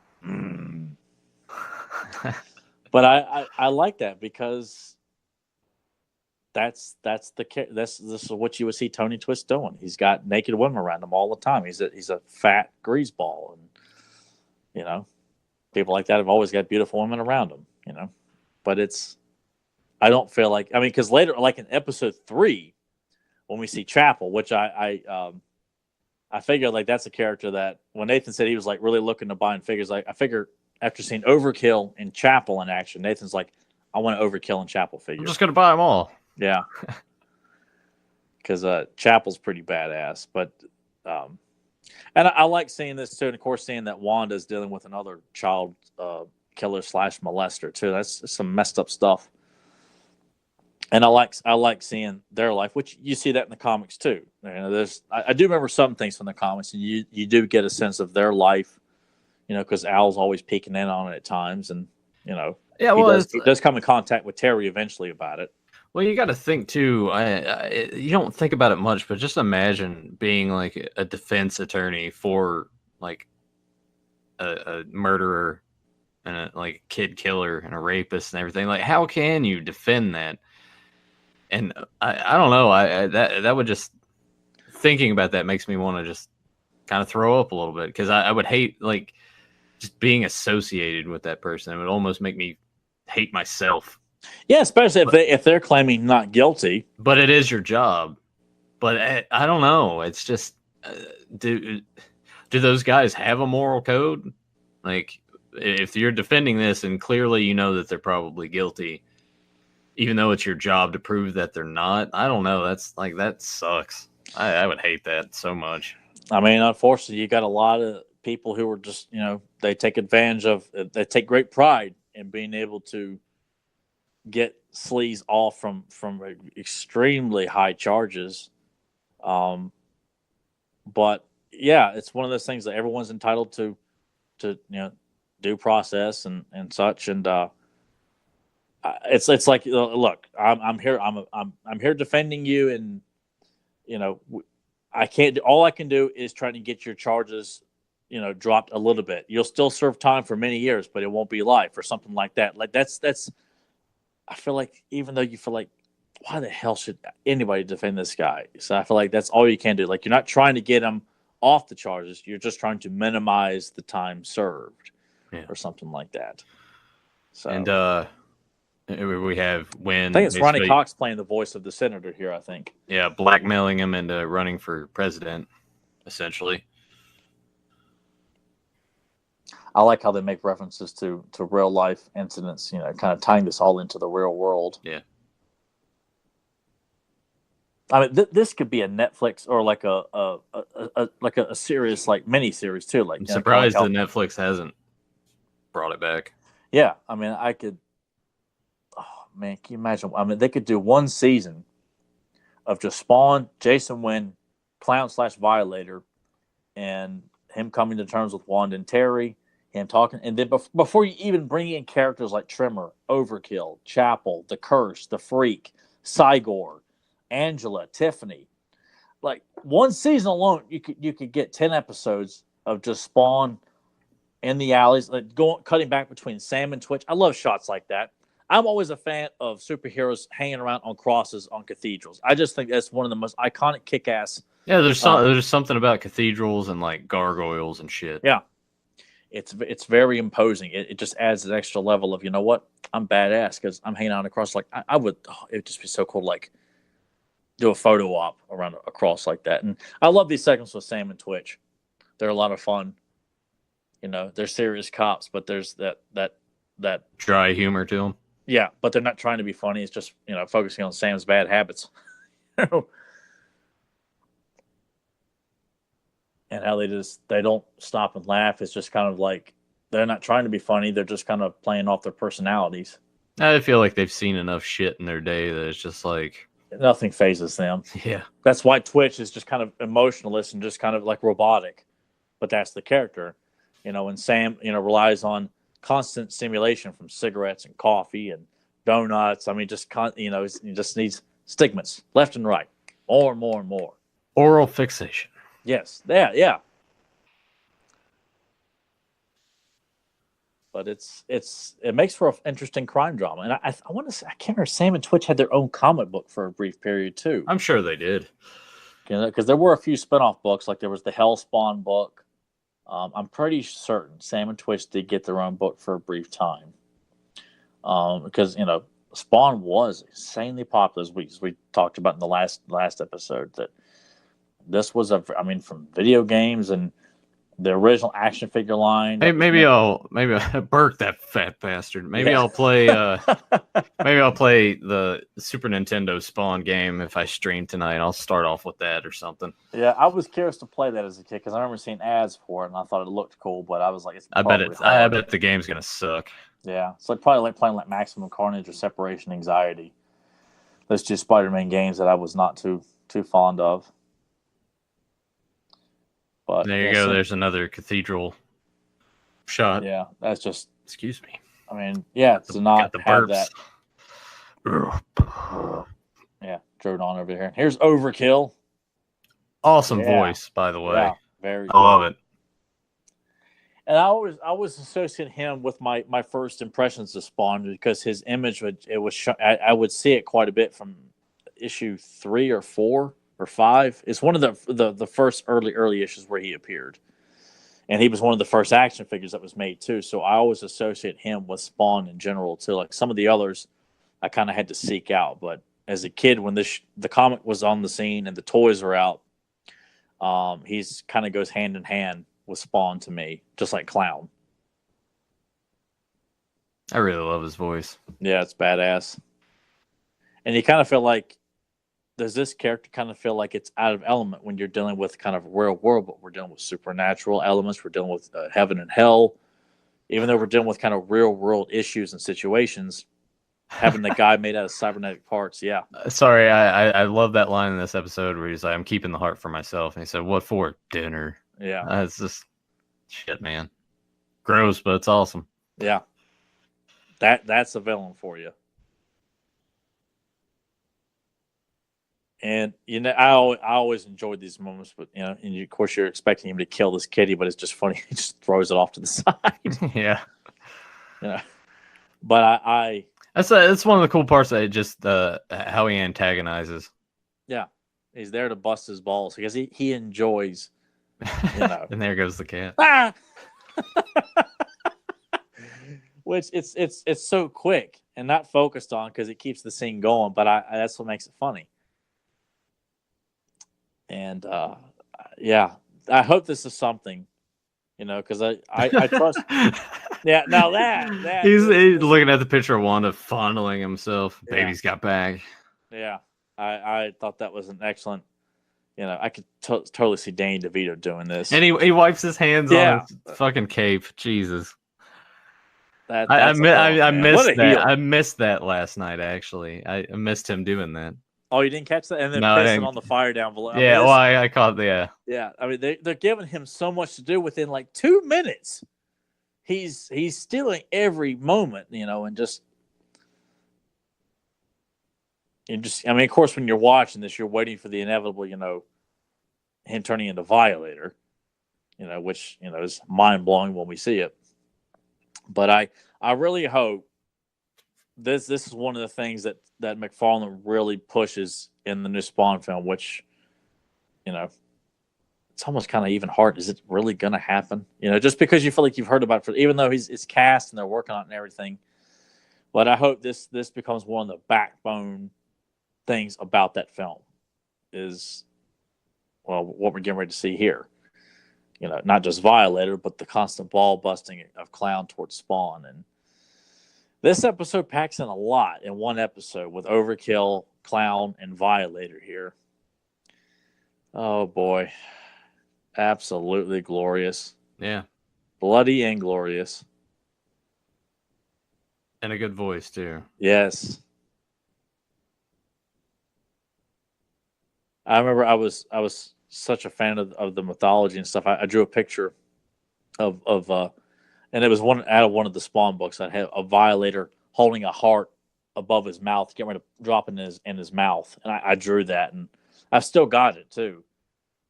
But I like that because this is what you would see Tony Twist doing. He's got naked women around him all the time. He's a fat greaseball, and you know, people like that have always got beautiful women around them. You know, but I don't feel like, I mean, because later, like in episode 3, when we see Chapel, which I figured like that's a character that when Nathan said he was like really looking to buy in figures, like I figure after seeing Overkill and Chapel in action, Nathan's like, I want an Overkill and Chapel figure. I'm just gonna buy them all. Yeah, because Chapel's pretty badass. But and I like seeing this too, and of course seeing that Wanda's dealing with another child killer / molester too. That's some messed up stuff. And I like seeing their life, which you see that in the comics too. You know, I do remember some things from the comics, and you do get a sense of their life. You know, because Al's always peeking in on it at times, and you know, yeah, well, he does come in contact with Terry eventually about it. Well, you got to think too. You don't think about it much, but just imagine being like a defense attorney for like a murderer and a kid killer and a rapist and everything. Like, how can you defend that? And I don't know. That would just, thinking about that makes me want to just kind of throw up a little bit, because I would hate like just being associated with that person. It would almost make me hate myself. Yeah, especially if they're claiming not guilty. But it is your job. But I don't know. It's just, do those guys have a moral code? Like, if you're defending this and clearly you know that they're probably guilty, even though it's your job to prove that they're not, I don't know. That sucks. I would hate that so much. I mean, unfortunately, you got a lot of people who are just, you know, they take take great pride in being able to get sleaze off from extremely high charges. But yeah, it's one of those things that everyone's entitled to you know, due process and such. And it's like, look, I'm here defending you, and you know, I can't. All I can do is try to get your charges, you know, dropped a little bit. You'll still serve time for many years, but it won't be life or something like that. Like that's. I feel like, even though you feel like, why the hell should anybody defend this guy? So I feel like that's all you can do. Like, you're not trying to get him off the charges. You're just trying to minimize the time served, or something like that. So, and we have when I think it's Ronnie Cox playing the voice of the senator here. I think. Yeah, blackmailing him into running for president, essentially. I like how they make references to real life incidents, you know, kind of tying this all into the real world. Yeah. I mean, this could be a Netflix or like a series, like mini series too. Like, I'm surprised that Netflix hasn't brought it back. Yeah, I mean, I could. Oh man, can you imagine? I mean, they could do one season of just Spawn, Jason Wynn, Clown / Violator, and him coming to terms with Wanda and Terry. Him talking, and then before you even bring in characters like Trimmer, Overkill, Chapel, The Curse, The Freak, Cygor, Angela, Tiffany, like one season alone, you could get 10 episodes of just Spawn in the alleys, like cutting back between Sam and Twitch. I love shots like that. I'm always a fan of superheroes hanging around on crosses on cathedrals. I just think that's one of the most iconic kick-ass. Yeah, there's something about cathedrals and like gargoyles and shit. Yeah, it's very imposing. It just adds an extra level of, you know what, I'm badass because I'm hanging out on a cross. Like I would, it'd just be so cool to like do a photo op around a cross like that. And I love these segments with Sam and Twitch. They're a lot of fun. You know, they're serious cops, but there's that dry humor to them. Yeah, but they're not trying to be funny. It's just, you know, focusing on Sam's bad habits. And how they don't stop and laugh. It's just kind of like they're not trying to be funny. They're just kind of playing off their personalities. I feel like they've seen enough shit in their day that it's just like nothing phases them. Yeah. That's why Twitch is just kind of emotionless and just kind of like robotic. But that's the character. You know, and Sam, you know, relies on constant stimulation from cigarettes and coffee and donuts. I mean, you know, he just needs stigmas left and right, more and more and more. Oral fixation. Yes, yeah. But it makes for an interesting crime drama, and I want to say, I can't remember, Sam and Twitch had their own comic book for a brief period too. I'm sure they did, because there were a few spinoff books, like there was the Hellspawn book. I'm pretty certain Sam and Twitch did get their own book for a brief time. Because, you know, Spawn was insanely popular, as we talked about in the last episode, that this was from video games and the original action figure line. Hey, maybe I'll Burke, that fat bastard. Maybe I'll play the Super Nintendo Spawn game if I stream tonight. I'll start off with that or something. Yeah, I was curious to play that as a kid because I remember seeing ads for it and I thought it looked cool, but I was like, I bet the game's gonna suck. Yeah, it's probably like playing like Maximum Carnage or Separation Anxiety. Those two Spider-Man games that I was not too fond of. But there you go. There's another cathedral shot. Yeah, that's just. Excuse me. I mean, yeah, to not have that. Burps. Yeah, drone on over here. Here's Overkill. Awesome voice, by the way. Yeah, very. I love it. And I always associate him with my first impressions of Spawn because his image I would see it quite a bit from issue 3 or 4. Or 5. It's one of the first early issues where he appeared, and he was one of the first action figures that was made too. So I always associate him with Spawn in general too. Like some of the others, I kind of had to seek out. But as a kid, when the comic was on the scene and the toys are out, he's kind of goes hand in hand with Spawn to me, just like Clown. I really love his voice. Yeah, it's badass, and you kind of feel like. Does this character kind of feel like it's out of element when you're dealing with kind of real world, but we're dealing with supernatural elements, we're dealing with heaven and hell, even though we're dealing with kind of real world issues and situations, having the guy made out of cybernetic parts. Yeah. Sorry. I love that line in this episode where he's like, I'm keeping the heart for myself. And he said, what for? Dinner. Yeah. It's just shit, man. Gross, but it's awesome. Yeah. That's a villain for you. And, you know, I always enjoyed these moments, but, you know, and of course you're expecting him to kill this kitty, but it's just funny. He just throws it off to the side. Yeah. You know, but that's one of the cool parts that just, how he antagonizes. Yeah. He's there to bust his balls because he enjoys, you know. And there goes the cat. Ah! Which it's so quick and not focused on because it keeps the scene going, but that's what makes it funny. And yeah, I hope this is something, you know, because I trust. Yeah, now that he's looking at the picture of Wanda fondling himself. Yeah. Baby's got back. Yeah, I thought that was an excellent. You know, I could totally see Danny DeVito doing this. And he wipes his hands on his fucking cape. Jesus. I missed that. I missed that last night. Actually, I missed him doing that. Oh, you didn't catch that? And then pissing on the fire down below. Yeah, I caught the. Yeah, I mean they're giving him so much to do within like 2 minutes. He's stealing every moment, you know, and just. I mean, of course, when you're watching this, you're waiting for the inevitable, you know, him turning into Violator, you know, which, you know, is mind blowing when we see it. But I really hope this is one of the things that McFarlane really pushes in the new Spawn film, which, you know, it's almost kind of even hard. Is it really going to happen? You know, just because you feel like you've heard about it, even though it's cast and they're working on it and everything. But I hope this becomes one of the backbone things about that film is, well, what we're getting ready to see here. You know, not just Violator, but the constant ball busting of Clown towards Spawn. And this episode packs in a lot in one episode with Overkill, Clown, and Violator here. Oh, boy. Absolutely glorious. Yeah. Bloody and glorious. And a good voice, too. Yes. I remember I was such a fan of the mythology and stuff. I drew a picture of and it was out of one of the Spawn books. I had a Violator holding a heart above his mouth, getting ready to drop in his mouth, and I drew that, and I've still got it too.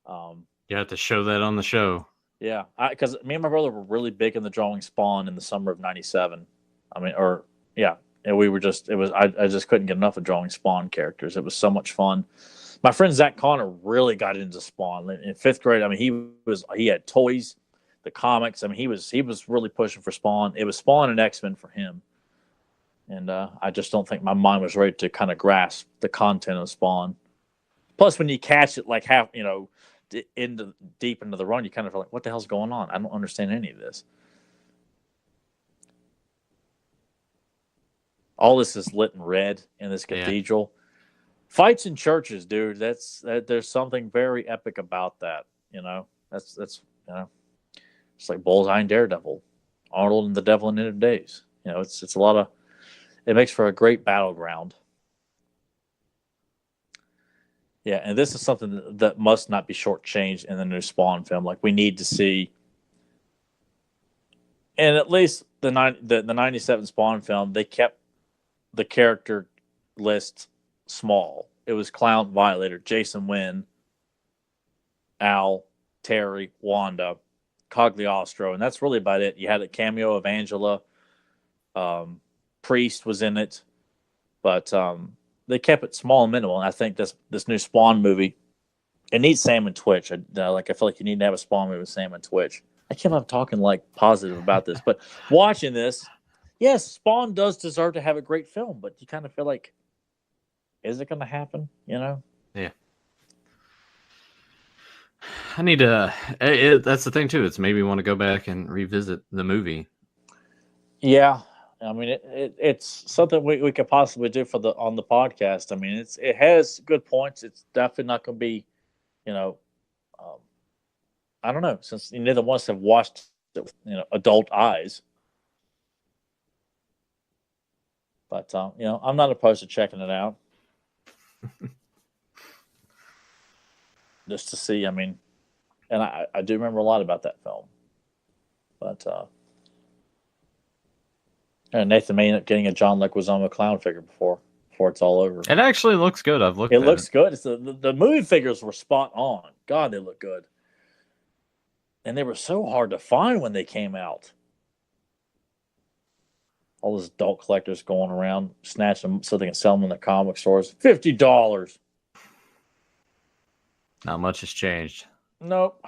You have to show that on the show. Yeah, because me and my brother were really big in the drawing Spawn in the summer of '97. I mean, and we were just I just couldn't get enough of drawing Spawn characters. It was so much fun. My friend Zach Connor really got into Spawn in 5th grade. I mean, he had toys, the comics. I mean, he was really pushing for Spawn. It was Spawn and X-Men for him, and I just don't think my mind was ready to kind of grasp the content of Spawn. Plus, when you catch it like half, you know, deep into the run, you kind of feel like, what the hell's going on? I don't understand any of this. All this is lit in red in this cathedral. Fights in churches, dude. There's something very epic about that. You know, that's you know, it's like Bullseye and Daredevil, Arnold and the Devil in End of Days. You know, it's a lot of. It makes for a great battleground. Yeah, and this is something that must not be shortchanged in the new Spawn film. Like, we need to see, and at least the 97 Spawn film, they kept the character list small. It was Clown, Violator, Jason Wynn, Al, Terry, Wanda, Cogliostro, and that's really about it. You had a cameo of Angela. Priest was in it, but they kept it small and minimal. And I think this new Spawn movie, it needs Sam and Twitch. I feel like you need to have a Spawn movie with Sam and Twitch. I can't believe I'm talking like positive about this, but watching this, yes, Spawn does deserve to have a great film, but you kind of feel like, is it going to happen? You know? Yeah. I need to. That's the thing too. It's maybe want to go back and revisit the movie. Yeah, I mean it's something we could possibly do on the podcast. I mean it has good points. It's definitely not going to be, you know, I don't know, since neither one of us have watched it with, you know, adult eyes. But you know, I'm not opposed to checking it out. Just to see, I mean, and I do remember a lot about that film. But and Nathan may end up getting a John Leguizamo clown figure before it's all over. It actually looks good. I've looked at it. It looks good. It's the movie figures were spot on. God, they look good. And they were so hard to find when they came out. All those adult collectors going around, snatching them so they can sell them in the comic stores. $50. Not much has changed. Nope.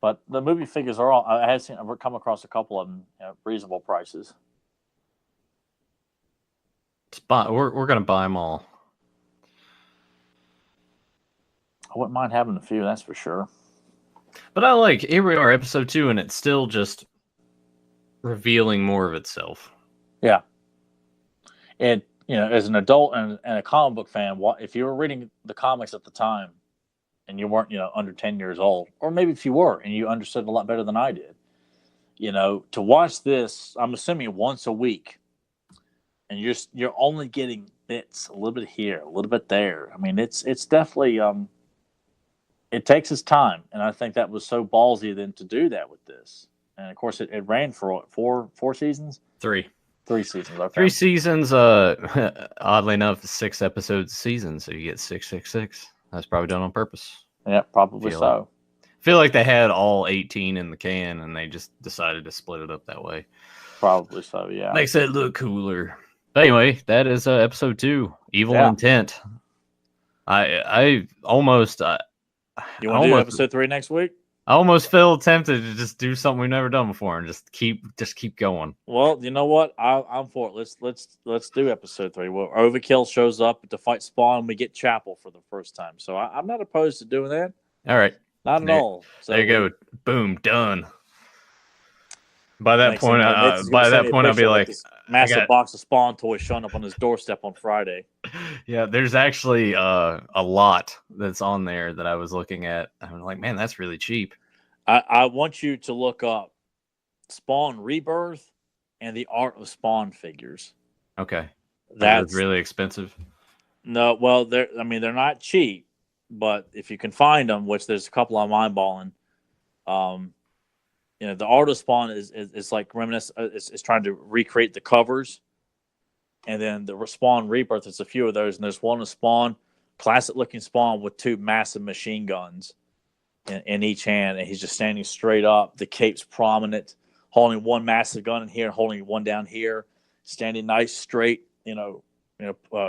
But the movie figures are all. I've come across a couple of them, you know, reasonable prices. We're gonna buy them all. I wouldn't mind having a few, that's for sure. But I like, here we are, episode 2, and it's still just revealing more of itself. Yeah. And, you know, as an adult and a comic book fan, if you were reading the comics at the time and you weren't, you know, under 10 years old, or maybe if you were and you understood a lot better than I did, you know, to watch this, I'm assuming once a week, and you're only getting bits, a little bit here, a little bit there. I mean, it's definitely it takes its time, and I think that was so ballsy then to do that with this. And of course, it ran for four seasons. 3 seasons. Okay. 3 seasons. Oddly enough, 6 episodes a season, so you get 666. That's probably done on purpose. Yeah, probably so. I feel like they had all 18 in the can, and they just decided to split it up that way. Probably so, yeah. Makes it look cooler. But anyway, that is episode 2, Evil Intent. I almost you want to do episode 3 next week? I almost feel tempted to just do something we've never done before and just keep going. Well, you know what? I'm for it. Let's do episode 3. Well, Overkill shows up to fight Spawn, and we get Chapel for the first time. So I'm not opposed to doing that. All right, not at all. So there you go. Boom, done. By that point, I'll be like, massive box of Spawn toys showing up on his doorstep on Friday. Yeah, there's actually a lot that's on there that I was looking at. I'm like, man, that's really cheap. I want you to look up Spawn Rebirth and the Art of Spawn figures. Okay, that's really expensive. No, well, they're not cheap, but if you can find them, which there's a couple I'm eyeballing, the Art of Spawn is like reminiscent. Is trying to recreate the covers, and then the Spawn Rebirth. There's a few of those, and there's one of Spawn, classic looking Spawn with 2 massive machine guns in each hand, and he's just standing straight up. The cape's prominent, holding one massive gun in here, holding one down here, standing nice straight.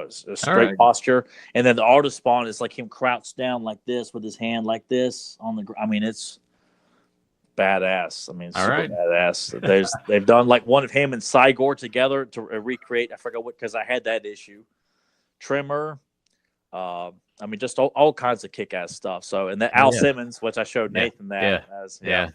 Straight posture, and then the Art of Spawn is like him crouched down like this with his hand like this on the ground. It's badass. Super badass. They've done like one of him and Cygor together to recreate. I forgot what, because I had that issue. Trimmer, just all kinds of kick-ass stuff. So, and then Al Simmons, which I showed Nathan that.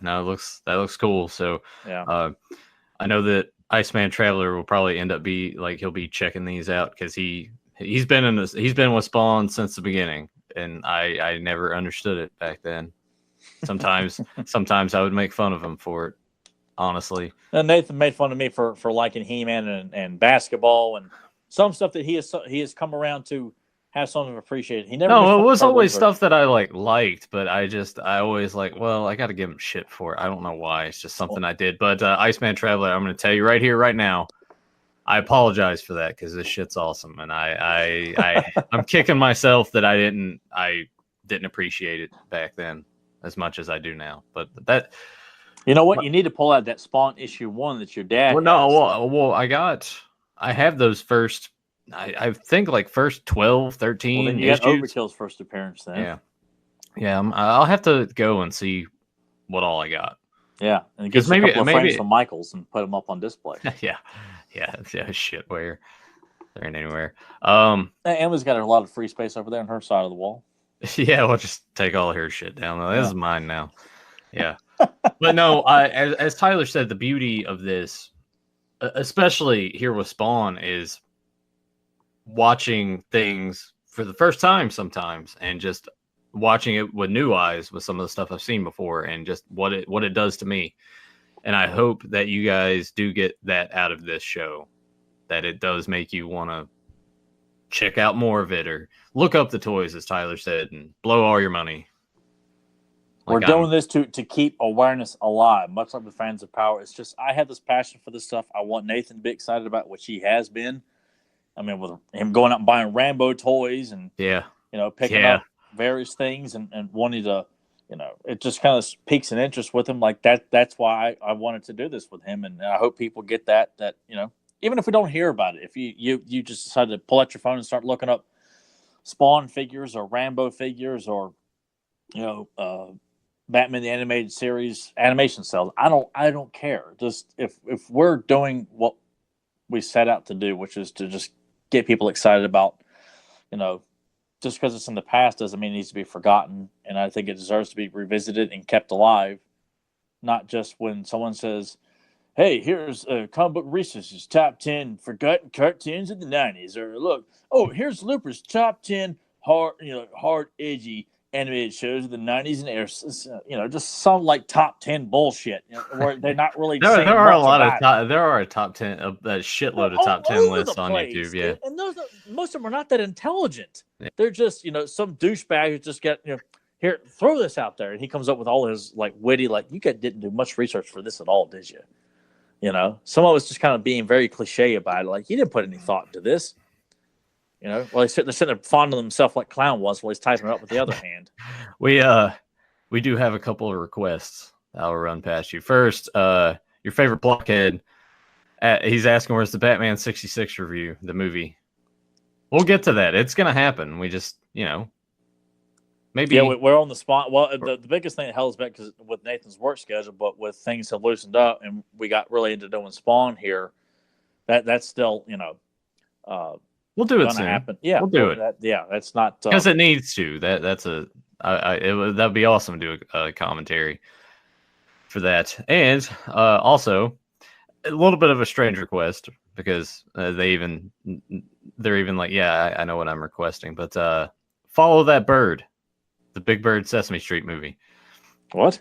No, that looks cool. So, I know that Iceman Traveler will probably end up he'll be checking these out because he's been with Spawn since the beginning, and I never understood it back then. Sometimes I would make fun of him for it, honestly. And Nathan made fun of me for liking He-Man and basketball and some stuff that he has come around to have something appreciated. It was always stuff that I liked, but I always I got to give him shit for it. I don't know why. It's just something I did. But Iceman Traveler, I'm going to tell you right here, right now, I apologize for that because this shit's awesome, and I'm kicking myself that I didn't appreciate it back then as much as I do now. But that, you know what, you need to pull out that Spawn issue 1 that your dad. I have those first. I think first 12, 13 then you issues. Got Overkill's first appearance then. Yeah. I'll have to go and see what all I got. Yeah, and get a couple of frames from Michaels and put them up on display. yeah. Shit, where there ain't anywhere. Emma's got a lot of free space over there on her side of the wall. Yeah, we'll just take all her shit down. This is mine now. Yeah, but no, as Tyler said, the beauty of this, especially here with Spawn, is watching things for the first time sometimes, and just watching it with new eyes with some of the stuff I've seen before, and just what it does to me. And I hope that you guys do get that out of this show, that it does make you want to check out more of it or look up the toys, as Tyler said, and blow all your money. We're doing this to keep awareness alive, much like the Fans of Power. It's just, I have this passion for this stuff. I want Nathan to be excited about, which he has been. With him going out and buying Rambo toys and picking up various things and wanting to, it just kind of piques an interest with him like that. That's why I wanted to do this with him, and I hope people get that even if we don't hear about it, if you just decide to pull out your phone and start looking up Spawn figures or Rambo figures or Batman the Animated Series animation cells, I don't care. Just if we're doing what we set out to do, which is to just get people excited about, just because it's in the past doesn't mean it needs to be forgotten. And I think it deserves to be revisited and kept alive, not just when someone says, hey, here's Comic Book Research's top 10 forgotten cartoons of the 90s. Or look, here's Looper's top 10 hard, edgy animated shows of the 90s and era. Just some top 10 bullshit. Where they're not really there are a lot of there are a top 10 a shitload of top 10 lists on YouTube. Yeah, and most of them are not that intelligent. Yeah. They're just some douchebag who just get here, throw this out there, and he comes up with all his witty you guys didn't do much research for this at all, did you? Some of us just kind of being very cliche about it, you didn't put any thought into this. Well, they're sitting there fondling themselves like Clown was while he's typing it up with the other hand. We do have a couple of requests I'll run past you. First, your favorite blockhead He's asking where's the Batman 66 review, the movie. We'll get to that. It's gonna happen. We just, maybe. Yeah, we're on the spot. Well, the biggest thing that held us back because with Nathan's work schedule, but with things have loosened up and we got really into doing Spawn here, that's still, we'll do it soon. Happen. Yeah, we'll do it. That's not because it needs to. That'd be awesome to do a commentary for that, and also a little bit of a strange request because they're even like, yeah, I know what I'm requesting, but follow that bird, the Big Bird Sesame Street movie. What?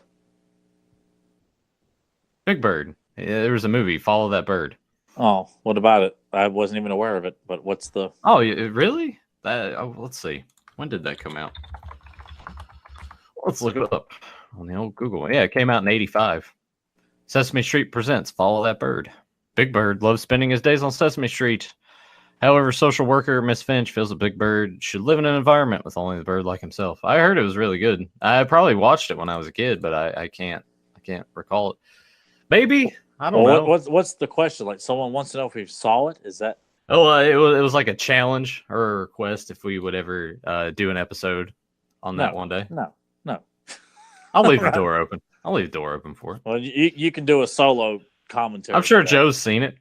Big Bird. There was a movie, Follow That Bird. Oh, what about it? I wasn't even aware of it. But what's the? Oh, really? Let's see. When did that come out? Let's look it up on the old Google. Yeah, it came out in '85. Sesame Street presents Follow That Bird. Big Bird loves spending his days on Sesame Street. However, social worker Miss Finch feels a Big Bird should live in an environment with only the bird like himself. I heard it was really good. I probably watched it when I was a kid, but I can't recall it. Maybe. I don't know. What's the question? Like, someone wants to know if we saw it? Is that? Oh, it was like a challenge or a request if we would ever do an episode on that one day. No. I'll leave the door open. I'll leave the door open for it. Well, you can do a solo commentary. I'm sure Joe's seen it.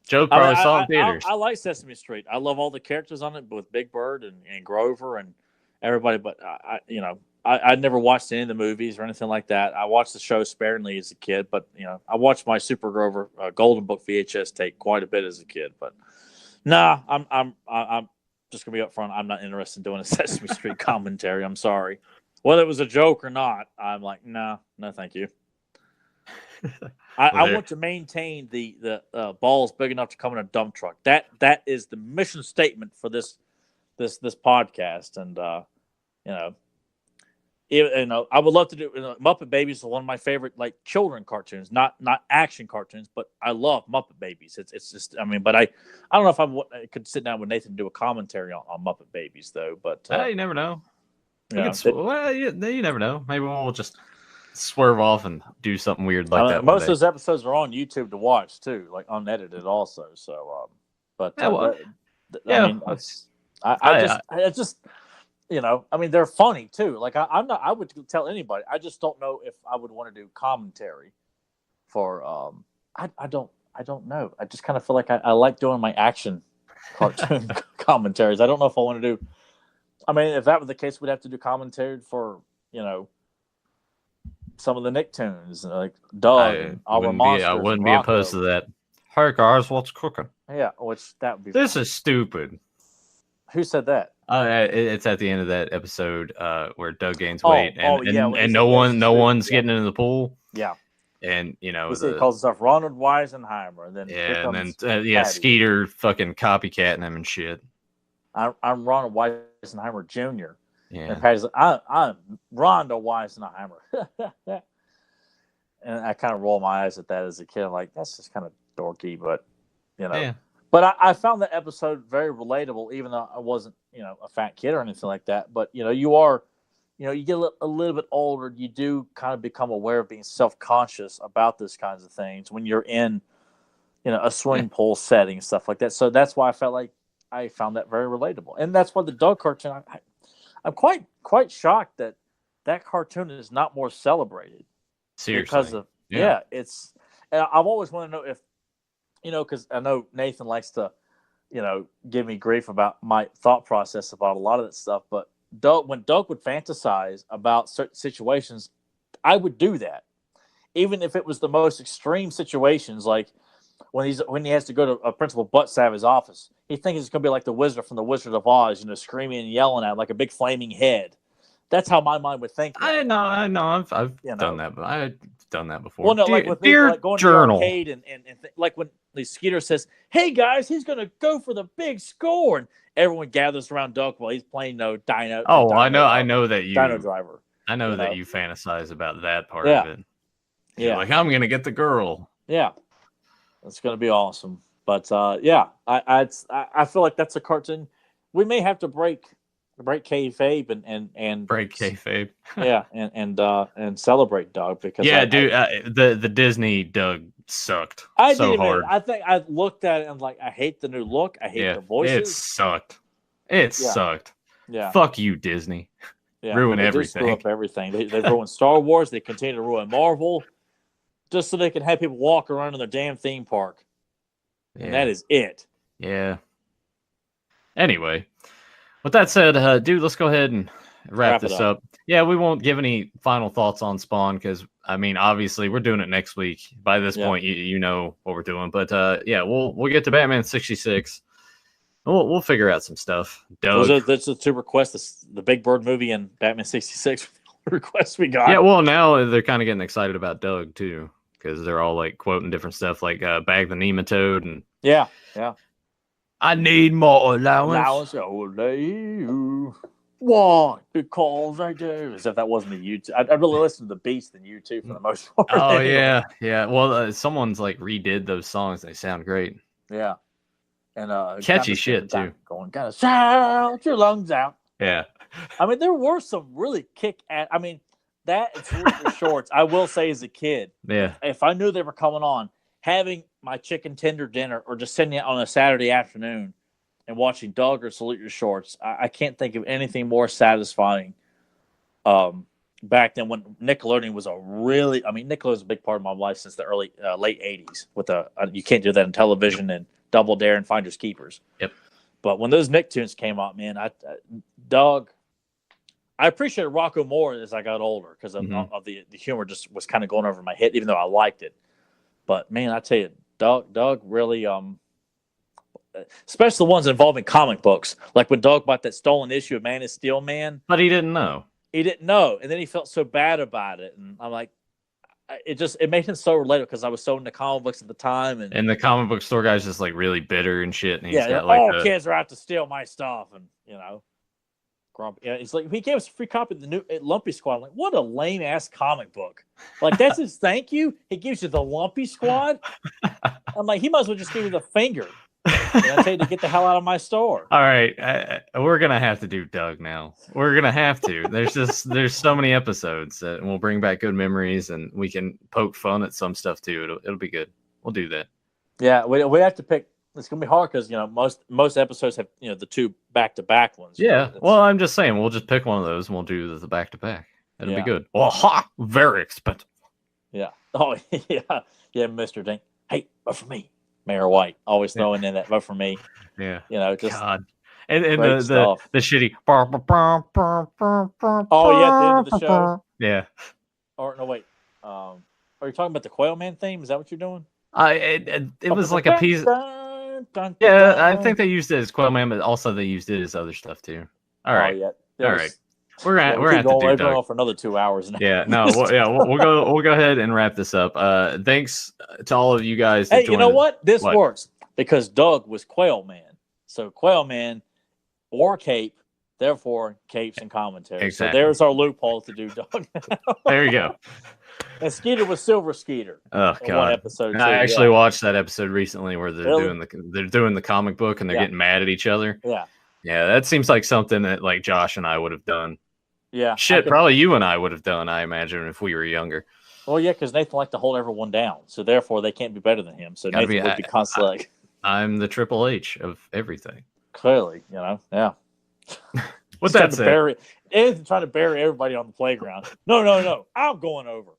Joe probably saw it in theaters. I like Sesame Street. I love all the characters on it, with Big Bird and Grover and everybody. But I never watched any of the movies or anything like that. I watched the show sparingly as a kid, but I watched my Super Grover Golden Book VHS tape quite a bit as a kid. But nah, I'm just gonna be upfront. I'm not interested in doing a Sesame Street commentary. I'm sorry. Whether it was a joke or not, I'm like, no, thank you. I want to maintain the balls big enough to come in a dump truck. That is the mission statement for this podcast, and I would love to do. Muppet Babies is one of my favorite children cartoons, not action cartoons, but I love Muppet Babies. It's just, but I don't know if I could sit down with Nathan and do a commentary on Muppet Babies though. But you never know. You never know. Maybe we'll just swerve off and do something weird like that. Most of those episodes are on YouTube to watch too, like unedited also. So, they're funny too. Like I would tell anybody. I just don't know if I would want to do commentary for. I don't know. I just kind of feel like I like doing my action cartoon commentaries. I don't know if I want to do. If that were the case, we'd have to do commentary for, some of the Nicktoons, like Doug and our monsters. I wouldn't be opposed to that. Hey guys, what's cooking? Yeah, which that would be. This is stupid. Who said that? It's at the end of that episode where Doug gains weight, and no one's getting into the pool. Yeah, and he calls himself Ronald Weisenheimer, and then Skeeter fucking copycatting him and shit. I'm Ronald Weisenheimer Jr. Yeah. And Patty's like, I'm Rhonda Weisenheimer. And I kind of roll my eyes at that as a kid. I'm like, that's just kind of dorky, but Yeah. But I found that episode very relatable, even though I wasn't, a fat kid or anything like that. But you are, you get a little bit older, you do kind of become aware of being self-conscious about these kinds of things when you're in, a swimming pool setting and stuff like that. So that's why I felt like I found that very relatable, and that's why the Doug cartoon. I'm quite shocked that cartoon is not more celebrated. Seriously, because of it's. And I've always wanted to know if, because I know Nathan likes to, give me grief about my thought process about a lot of that stuff. But when Doug would fantasize about certain situations, I would do that, even if it was the most extreme situations, like when he has to go to Principal Buttsavvy's office. He thinks it's going to be like the wizard from the Wizard of Oz, screaming and yelling at him like a big flaming head. That's how my mind would think. I know. I've done that, but I've done that before. Well, no, dear, with dear like going journal. to the arcade and like when the Skeeter says, "Hey guys, he's going to go for the big score," and everyone gathers around Doug while he's playing Dino. Oh, I know that you Dino Driver. I know that you fantasize about that part of it. You're like, I'm going to get the girl. Yeah, it's going to be awesome. But I feel like that's a cartoon we may have to break kayfabe and break kayfabe. and celebrate Doug because dude, the Disney Doug sucked. I so didn't hard. even. I think I looked at it and like, I hate the new look. I hate the voices. It sucked. It sucked. Yeah. Fuck you, Disney. Yeah. Ruin they everything. Screw up everything. They've ruined Star Wars. They continue to ruin Marvel, just so they can have people walk around in their damn theme park. Yeah. And that is it. Yeah. Anyway, with that said, dude, let's go ahead and wrap this up. Yeah, we won't give any final thoughts on Spawn because, I mean, obviously we're doing it next week. By this point, you know what we're doing. But yeah, we'll get to Batman 66. We'll figure out some stuff. Doug. That's to request the Big Bird movie and Batman 66 requests we got. Yeah, well, now they're kind of getting excited about Doug too because they're all like quoting different stuff like Bag the Nematode and yeah. I need more allowance. Why? Because I do. As if that wasn't a YouTube. I really listened to the beats than you too for the most part. Oh anyway. yeah. Well, someone's like redid those songs. They sound great. Yeah, and catchy shit too. Gotta shout your lungs out. Yeah. I mean, there were some really kick-ass. I mean, that and Salute Your Shorts. I will say, as a kid, if I knew they were coming on, having my chicken tender dinner or just sitting on a Saturday afternoon and watching Doug or Salute Your Shorts, I can't think of anything more satisfying back then when Nickelodeon was Nickelodeon was a big part of my life since the late 80s with you can't do that in television and Double Dare and Finders Keepers. Yep. But when those Nicktoons came out, man, Doug, I appreciated Rocco more as I got older because of the humor just was kind of going over my head, even though I liked it. But man, I tell you, Doug really, especially the ones involving comic books, like when Doug bought that stolen issue of Man of Steel Man. But he didn't know. He didn't know, and then he felt so bad about it, and I'm like, it made him so relatable because I was so into comic books at the time, and the comic book store guy's just like really bitter and shit, and he's got all kids are out to steal my stuff, and grumpy. Yeah, it's like he gave us a free copy of the new Lumpy Squad. I'm like, what a lame ass comic book! Like that's his thank you. He gives you the Lumpy Squad. I'm like, he might as well just give you the finger. I tell you to get the hell out of my store. All right, we're gonna have to do Doug now. We're gonna have to. There's so many episodes that we'll bring back good memories, and we can poke fun at some stuff too. It'll be good. We'll do that. Yeah, we have to pick. It's gonna be hard because most episodes have the two back-to-back ones. Yeah, well, I'm just saying we'll just pick one of those and we'll do the back-to-back. It'll be good. Well, very expensive. Yeah. Oh yeah, Mr. Dink. Hey, vote for me. Mayor White always throwing in that vote for me. Yeah. Just God. And the shitty. Oh yeah, at the end of the show. Yeah. Or no, wait. Are you talking about the Quail Man theme? Is that what you're doing? It was like a piece. Yeah, I think they used it as Quail Man, but also they used it as other stuff too. All right. Oh, yeah. All right. We're gonna have to do Doug for another 2 hours now. Yeah, no, we'll go ahead and wrap this up. Thanks to all of you guys. Hey, you know what? This works because Doug was Quail Man, so Quail Man or Cape, therefore capes and commentaries. Exactly. So there's our loophole to do Doug. There you go. And Skeeter was Silver Skeeter. Oh God! One episode. I actually watched that episode recently where they're doing the comic book and they're getting mad at each other. Yeah. Yeah, that seems like something that like Josh and I would have done. Yeah. Shit, probably you and I would have done, I imagine, if we were younger. Well, yeah, because Nathan liked to hold everyone down, so therefore they can't be better than him. So Nathan would be constantly like, I'm the Triple H of everything. Clearly, yeah. What's that say? Nathan trying to bury everybody on the playground. No, I'm going over.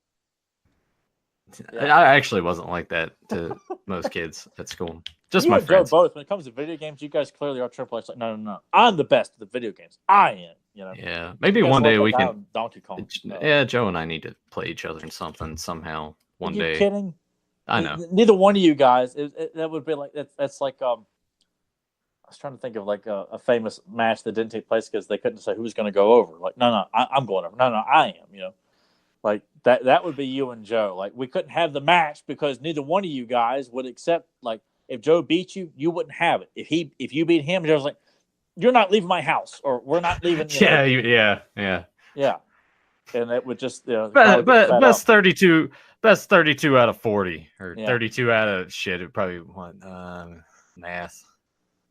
Yeah. I actually wasn't like that to most kids at school. Just you my and friends. Joe both. When it comes to video games, you guys clearly are Triple H. Like, no. I'm the best at the video games. I am. Yeah, maybe one day we can. Donkey Kong. Yeah, Joe and I need to play each other in something somehow one day. Are you kidding? I know. Neither one of you guys. That would be like that's like I was trying to think of like a famous match that didn't take place because they couldn't say who was going to go over. Like, no, I'm going over. No, I am. Like that would be you and Joe. Like we couldn't have the match because neither one of you guys would accept. Like if Joe beat you, you wouldn't have it. If you beat him, Joe's like, you're not leaving my house, or we're not leaving. Yeah. And it would just best 32 out of 40 or 32 out of shit. It probably math.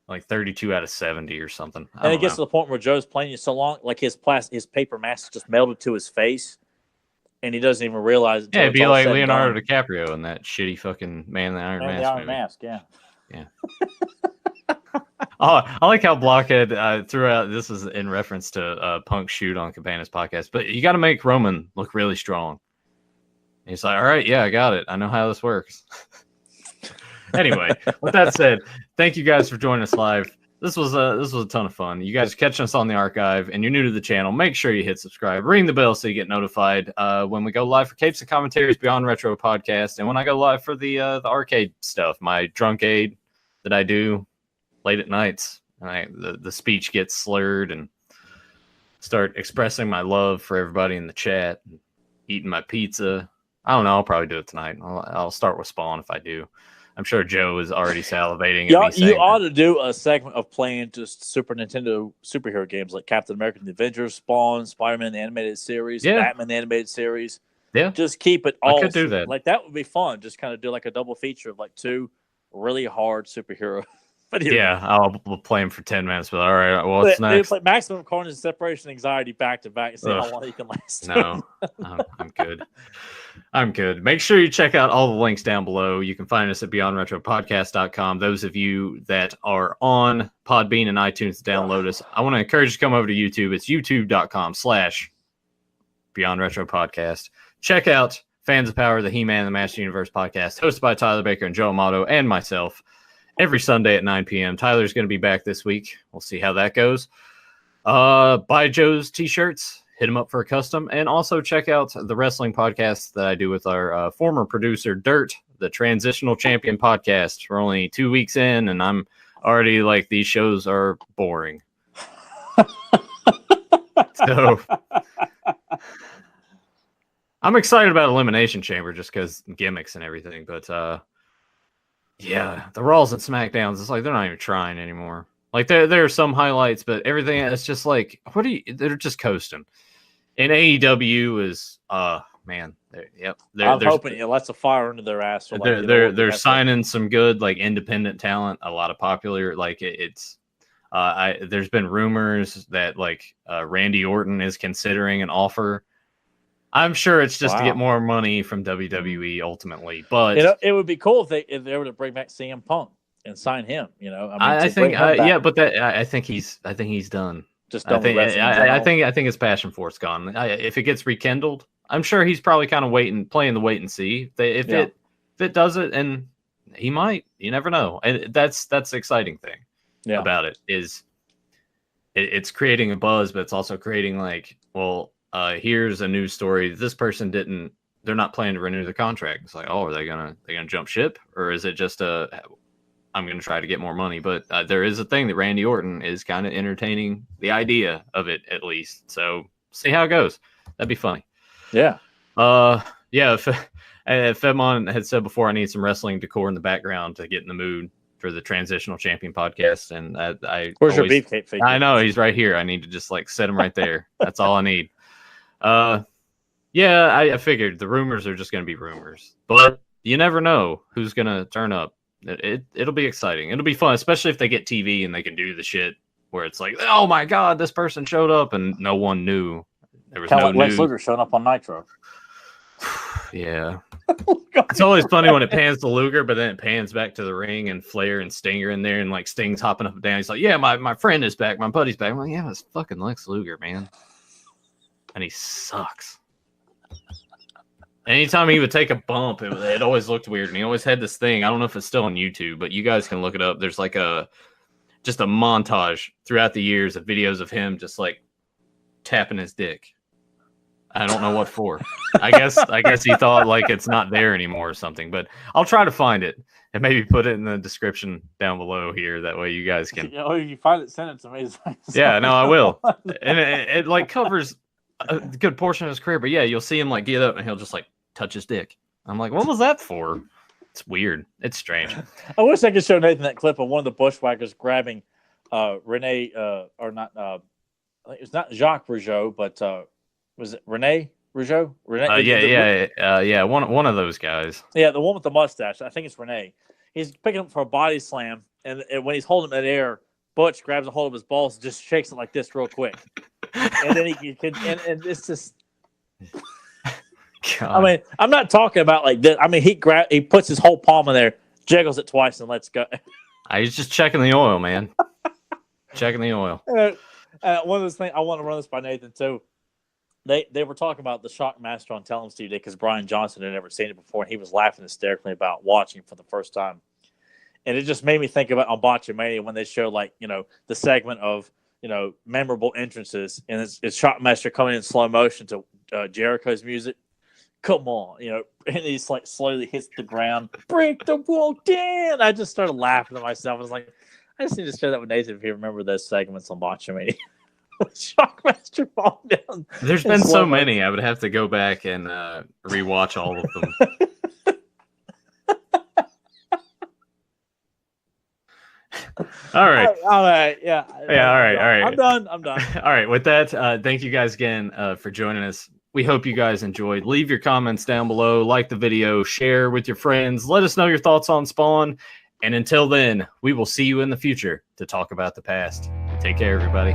Like 32 out of 70 or something. And it gets to the point where Joe's playing you so long, like his paper mask just melted to his face. and he doesn't even realize it. Yeah, it'd be like Leonardo DiCaprio in that shitty fucking Man in the Iron Mask. The Iron movie. Mask, yeah. Yeah. Oh, I like how Blockhead threw out. This is in reference to Punk's shoot on Cabana's podcast, but you got to make Roman look really strong. And he's like, all right, yeah, I got it. I know how this works. Anyway, with that said, thank you guys for joining us live. This was a ton of fun. You guys catching us on the archive, and you're new to the channel. Make sure you hit subscribe, ring the bell so you get notified when we go live for Capes and Commentaries Beyond Retro podcast, and when I go live for the arcade stuff, my drunk aid that I do late at nights. The speech gets slurred and start expressing my love for everybody in the chat, and eating my pizza. I don't know. I'll probably do it tonight. I'll start with Spawn if I do. I'm sure Joe is already salivating. You ought to do a segment of playing just Super Nintendo superhero games like Captain America and the Avengers, Spawn, Spider-Man the animated series, Batman the animated series. Yeah, just keep it all. I could do that. Like that would be fun. Just kind of do like a double feature of like two really hard superhero. Yeah, I'll play him for 10 minutes. But all right, well, what's next? Like Maximum Carnage and Separation Anxiety back to back and see how long you can last. No, I'm good. I'm good. Make sure you check out all the links down below. You can find us at beyondretropodcast.com. Those of you that are on Podbean and iTunes to download us, I want to encourage you to come over to YouTube. It's youtube.com/beyondretropodcast. Check out Fans of Power, the He-Man and the Master Universe podcast, hosted by Tyler Baker and Joe Amato and myself. Every Sunday at 9 p.m. Tyler's going to be back this week. We'll see how that goes. Buy Joe's t-shirts. Hit him up for a custom. And also check out the wrestling podcast that I do with our former producer, Dirt, the Transitional Champion podcast. We're only 2 weeks in, and I'm already like, these shows are boring. So I'm excited about Elimination Chamber just because gimmicks and everything. But yeah, the Raws and SmackDowns, it's like they're not even trying anymore. Like there are some highlights, but everything it's just like, they're just coasting. And AEW is man, I'm hoping it lets a fire into their ass. So like, they're signing some good like independent talent, a lot of popular like there's been rumors that like Randy Orton is considering an offer. I'm sure it's just to get more money from WWE ultimately, but it would be cool if they were to bring back CM Punk and sign him. I think but I think he's done. Just done. I think his passion for it's gone. If it gets rekindled, I'm sure he's probably kind of playing the wait and see. If it does it, and he might, you never know. And that's the exciting thing about it is it's creating a buzz, but it's also creating like, well. Here's a news story. This person they're not planning to renew the contract. It's like, oh, are they gonna jump ship? Or is it just I'm gonna try to get more money? But there is a thing that Randy Orton is kind of entertaining the idea of it at least. So see how it goes. That'd be funny. Yeah. Fedmon had said before, I need some wrestling decor in the background to get in the mood for the Transitional Champion podcast. And where's your beefcake figure? I know he's right here. I need to just like set him right there. That's all I need. I figured the rumors are just going to be rumors, but you never know who's going to turn up. It'll be exciting. It'll be fun, especially if they get TV and they can do the shit where it's like, oh my God, this person showed up and no one knew. There was no Lex Luger showing up on Nitro. Yeah. It's always funny when it pans to Luger, but then it pans back to the ring and Flair and Stinger in there and like Sting's hopping up and down. He's like, yeah, my friend is back. My buddy's back. I'm like, yeah, it's fucking Lex Luger, man. And he sucks. Anytime he would take a bump, it always looked weird. And he always had this thing. I don't know if it's still on YouTube, but you guys can look it up. There's like just a montage throughout the years of videos of him just like tapping his dick. I don't know what for. I guess he thought like it's not there anymore or something. But I'll try to find it and maybe put it in the description down below here. That way you guys can. If you find it, send it to me. Yeah, no, I will. And it like covers a good portion of his career, but yeah, you'll see him like get up and he'll just like touch his dick. I'm like, what was that for? It's weird. It's strange. I wish I could show Nathan that clip of one of the Bushwhackers grabbing Rene, or not. I think it's not Jacques Rougeau, but was it Rene Rougeau? Yeah. One of those guys. Yeah, the one with the mustache. I think it's Rene. He's picking him for a body slam, and when he's holding him in air, Butch grabs a hold of his balls and just shakes it like this real quick. And then he can, and it's just. God. I mean, I'm not talking about like this. I mean, he puts his whole palm in there, jiggles it twice, and lets go. He's just checking the oil, man. Checking the oil. One of those things I want to run this by Nathan too. They were talking about the Shockmaster on Tell 'em Steve because Brian Johnson had never seen it before, and he was laughing hysterically about watching for the first time. And it just made me think about on Botchamania when they show like the segment of memorable entrances, and it's Shockmaster coming in slow motion to Jericho's music. Come on, and he's like slowly hits the ground, break the wall down. I just started laughing to myself. I was like, I just need to share that with Nathan if he remember those segments on Botchamania. Shockmaster fall down. There's been so many. I would have to go back and rewatch all of them. All right. Yeah. All right. I'm done. All right. With that, thank you guys again for joining us. We hope you guys enjoyed. Leave your comments down below. Like the video. Share with your friends. Let us know your thoughts on Spawn. And until then, we will see you in the future to talk about the past. Take care, everybody.